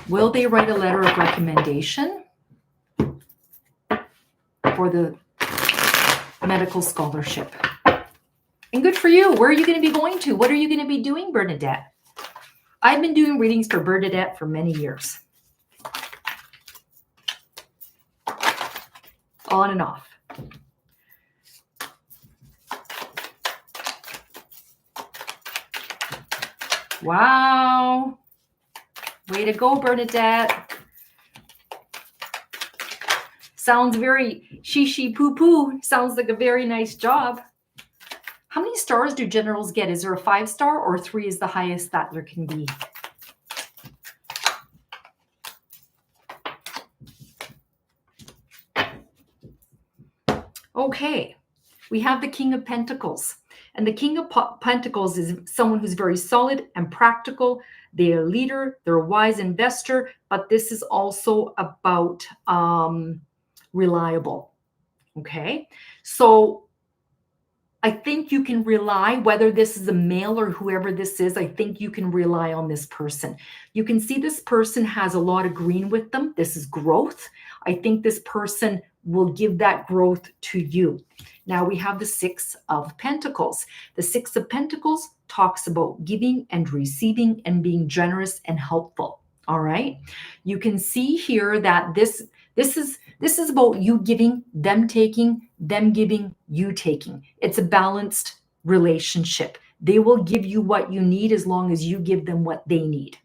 Will they write a letter of recommendation for the medical scholarship? And good for you. Where are you going to be going to? What are you going to be doing, Bernadette? I've been doing readings for Bernadette for many years. On and off. Wow. Way to go, Bernadette. Sounds very she poo poo. Sounds like a very nice job. How many stars do generals get? Is there a 5-star or 3 is the highest that there can be? Okay, we have the King of Pentacles. And the King of Pentacles is someone who's very solid and practical. They're a leader, they're a wise investor, but this is also about reliable. Okay, so I think you can rely, whether this is a male or whoever this is, I think you can rely on this person. You can see this person has a lot of green with them. This is growth. I think this person will give that growth to you. Now we have the Six of Pentacles. The Six of Pentacles talks about giving and receiving and being generous and helpful. All right. You can see here that this is about you giving, them taking, them giving, you taking. It's a balanced relationship. They will give you what you need as long as you give them what they need.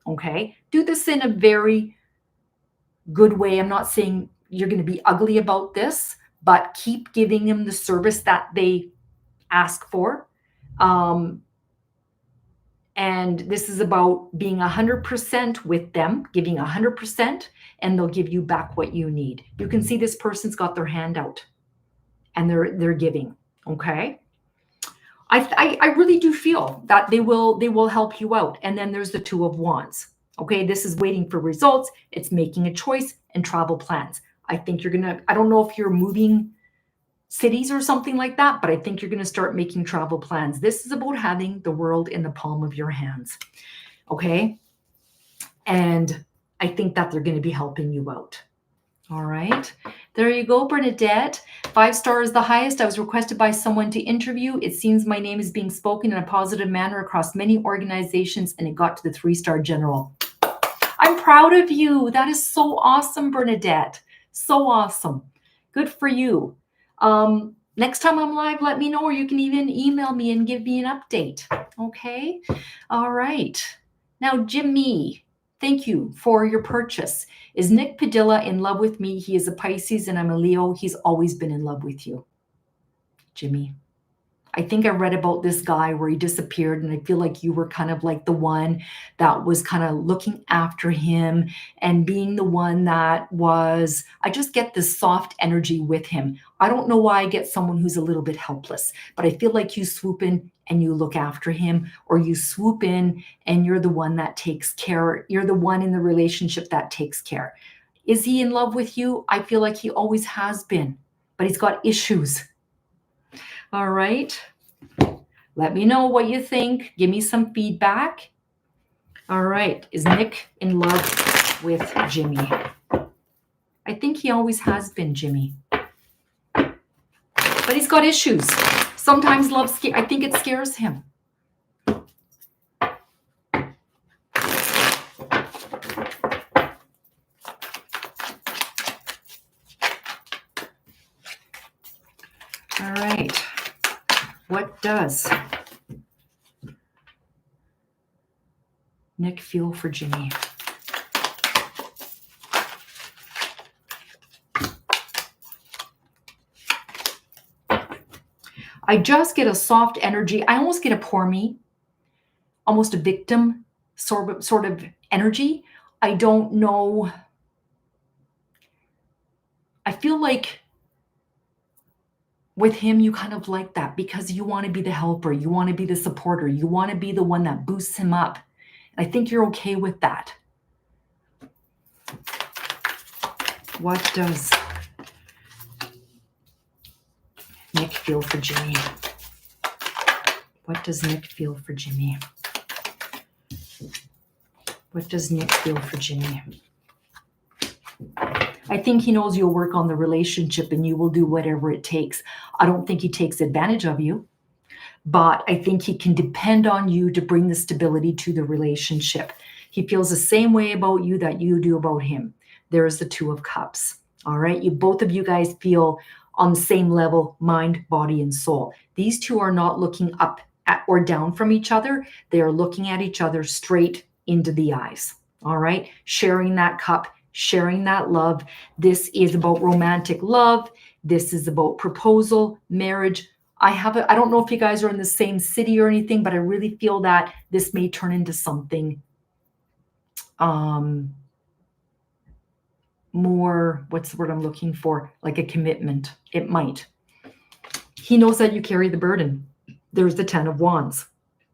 Okay. Do this in a very good way. I'm not saying you're going to be ugly about this, but keep giving them the service that they ask for. And this is about being 100% with them, giving 100%, and they'll give you back what you need. You can see this person's got their hand out and they're giving. Okay. I really do feel that they will help you out. And then there's the Two of Wands. Okay. This is waiting for results. It's making a choice and travel plans. I think I don't know if you're moving cities or something like that, but I think you're going to start making travel plans. This is about having the world in the palm of your hands. Okay. And I think that they're going to be helping you out. All right. There you go, Bernadette. 5-star is the highest. I was requested by someone to interview. It seems my name is being spoken in a positive manner across many organizations, and it got to the 3-star general. I'm proud of you. That is so awesome, Bernadette. So awesome. Good for you. Next time I'm live, let me know, or you can even email me and give me an update. Okay. All right. Now, Jimmy, thank you for your purchase. Is Nick Padilla in love with me? He is a Pisces and I'm a Leo. He's always been in love with you, Jimmy. I think I read about this guy where he disappeared, and I feel like you were kind of like the one that was kind of looking after him and being the one that was, I just get this soft energy with him. I don't know why I get someone who's a little bit helpless, but I feel like you swoop in and you look after him, or you swoop in and you're the one that takes care. You're the one in the relationship that takes care. Is he in love with you? I feel like he always has been, but he's got issues. All right. Let me know what you think. Give me some feedback. All right. Is Nick in love with Jimmy? I think he always has been, Jimmy. But he's got issues. Sometimes love, I think it scares him. All right. What does Nick feel for Jimmy? I just get a soft energy. I almost get a poor me, almost a victim sort of energy. I don't know. I feel like with him, you kind of like that because you want to be the helper. You want to be the supporter. You want to be the one that boosts him up. And I think you're okay with that. What does Nick feel for Jimmy? What does Nick feel for Jimmy? What does Nick feel for Jimmy? I think he knows you'll work on the relationship and you will do whatever it takes. I don't think he takes advantage of you, but I think he can depend on you to bring the stability to the relationship. He feels the same way about you that you do about him. There is the Two of Cups. All right. Both of you guys feel on the same level, mind, body, and soul. These two are not looking up at or down from each other. They are looking at each other straight into the eyes. All right. Sharing that cup, sharing that love. This is about romantic love. This is about proposal, marriage. I don't know if you guys are in the same city or anything, but I really feel that this may turn into something more, what's the word I'm looking for? Like a commitment. It might. He knows that you carry the burden. There's the 10 of Wands.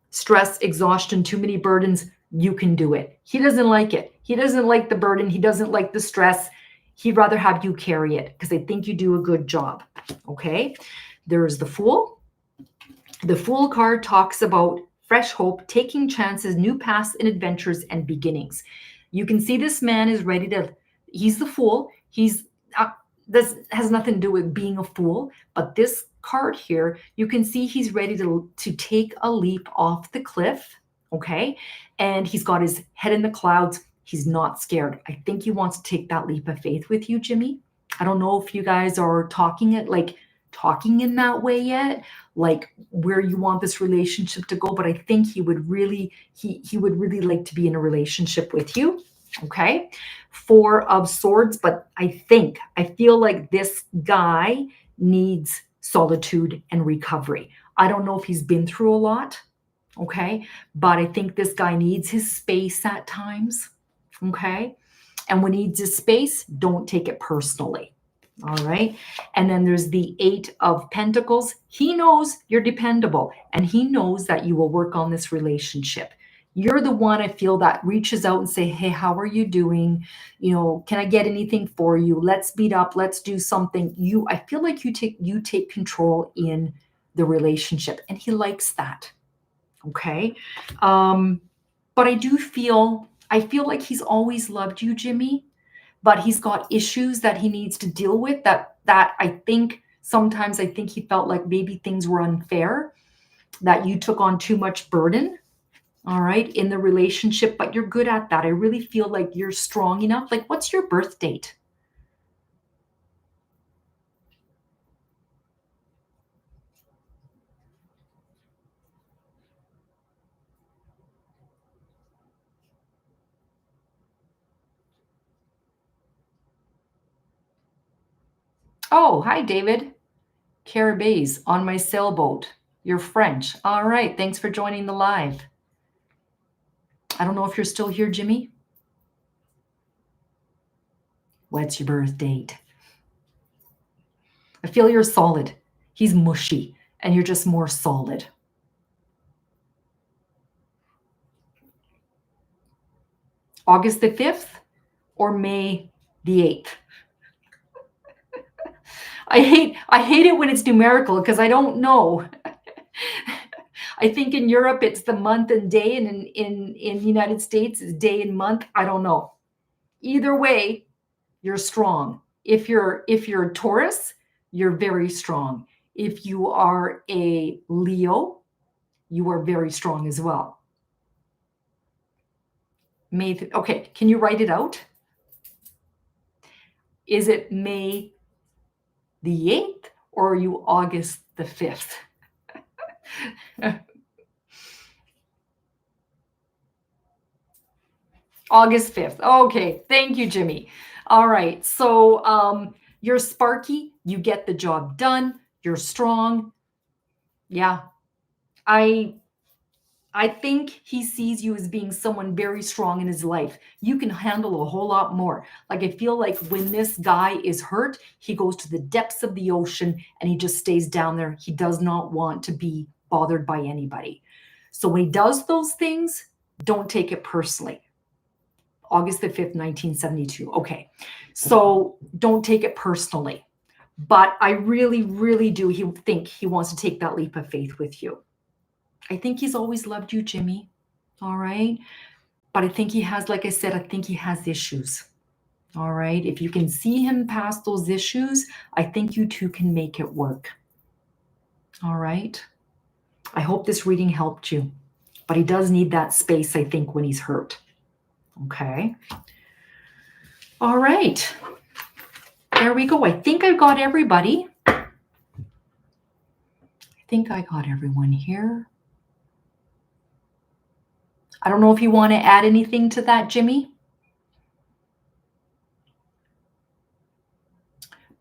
Stress, exhaustion, too many burdens. You can do it. He doesn't like it. He doesn't like the burden. He doesn't like the stress. He'd rather have you carry it because I think you do a good job. Okay. There's the Fool. The Fool card talks about fresh hope, taking chances, new paths and adventures and beginnings. You can see this man is ready to, he's the Fool. This has nothing to do with being a fool, but this card here, you can see he's ready to take a leap off the cliff, okay? And he's got his head in the clouds. He's not scared. I think he wants to take that leap of faith with you, Jimmy. I don't know if you guys are talking in that way yet, like where you want this relationship to go, but I think he would really like to be in a relationship with you. Okay. 4 of Swords, but I feel like this guy needs solitude and recovery. I don't know if he's been through a lot. Okay. But I think this guy needs his space at times. Okay. And when he needs his space, don't take it personally. All right. And then there's the 8 of Pentacles. He knows you're dependable and he knows that you will work on this relationship. You're the one I feel that reaches out and say, hey, how are you doing? Can I get anything for you? Let's meet up. Let's do something. I feel like you take control in the relationship and he likes that. Okay. But I feel like he's always loved you, Jimmy, but he's got issues that he needs to deal with that I think sometimes he felt like maybe things were unfair, that you took on too much burden. All right, in the relationship, but you're good at that. I really feel like you're strong enough. Like, what's your birth date? Oh, hi, David. Caribbees on my sailboat. You're French. All right, thanks for joining the live. I don't know if you're still here, Jimmy. What's your birth date? I feel you're solid. He's mushy, and you're just more solid. August the 5th or May the 8th? I hate it when it's numerical because I don't know. I think in Europe it's the month and day, and in the United States it's day and month. I don't know. Either way, you're strong. If you're a Taurus, you're very strong. If you are a Leo, you are very strong as well. Okay, can you write it out? Is it May the 8th or are you August the 5th? August 5th. Okay, thank you, Jimmy. All right, so you're sparky, you get the job done, you're strong. Yeah, I I think he sees you as being someone very strong in his life. You can handle a whole lot more. Like, I feel like when this guy is hurt, he goes to the depths of the ocean and he just stays down there. He does not want to be bothered by anybody. So when he does those things, don't take it personally. August the 5th, 1972. Okay. So don't take it personally. But I really, really do think he wants to take that leap of faith with you. I think he's always loved you, Jimmy. All right. But I think he has, like I said, I think he has issues. All right. If you can see him past those issues, I think you two can make it work. All right. I hope this reading helped you. But he does need that space, I think, when he's hurt. Okay. All right. There we go. I think I got everybody. I think I got everyone here. I don't know if you want to add anything to that, Jimmy.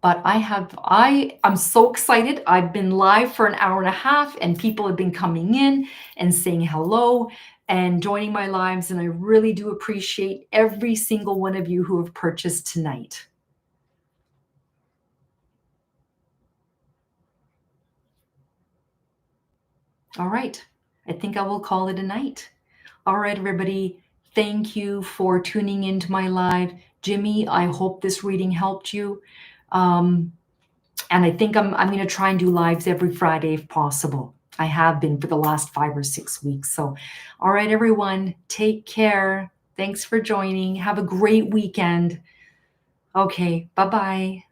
But I'm so excited. I've been live for an hour and a half and people have been coming in and saying hello and joining my lives. And I really do appreciate every single one of you who have purchased tonight. All right. I think I will call it a night. All right, everybody. Thank you for tuning into my live. Jimmy, I hope this reading helped you. And I think I'm going to try and do lives every Friday if possible. I have been for the last 5 or 6 weeks. So, all right, everyone, take care. Thanks for joining. Have a great weekend. Okay, bye-bye.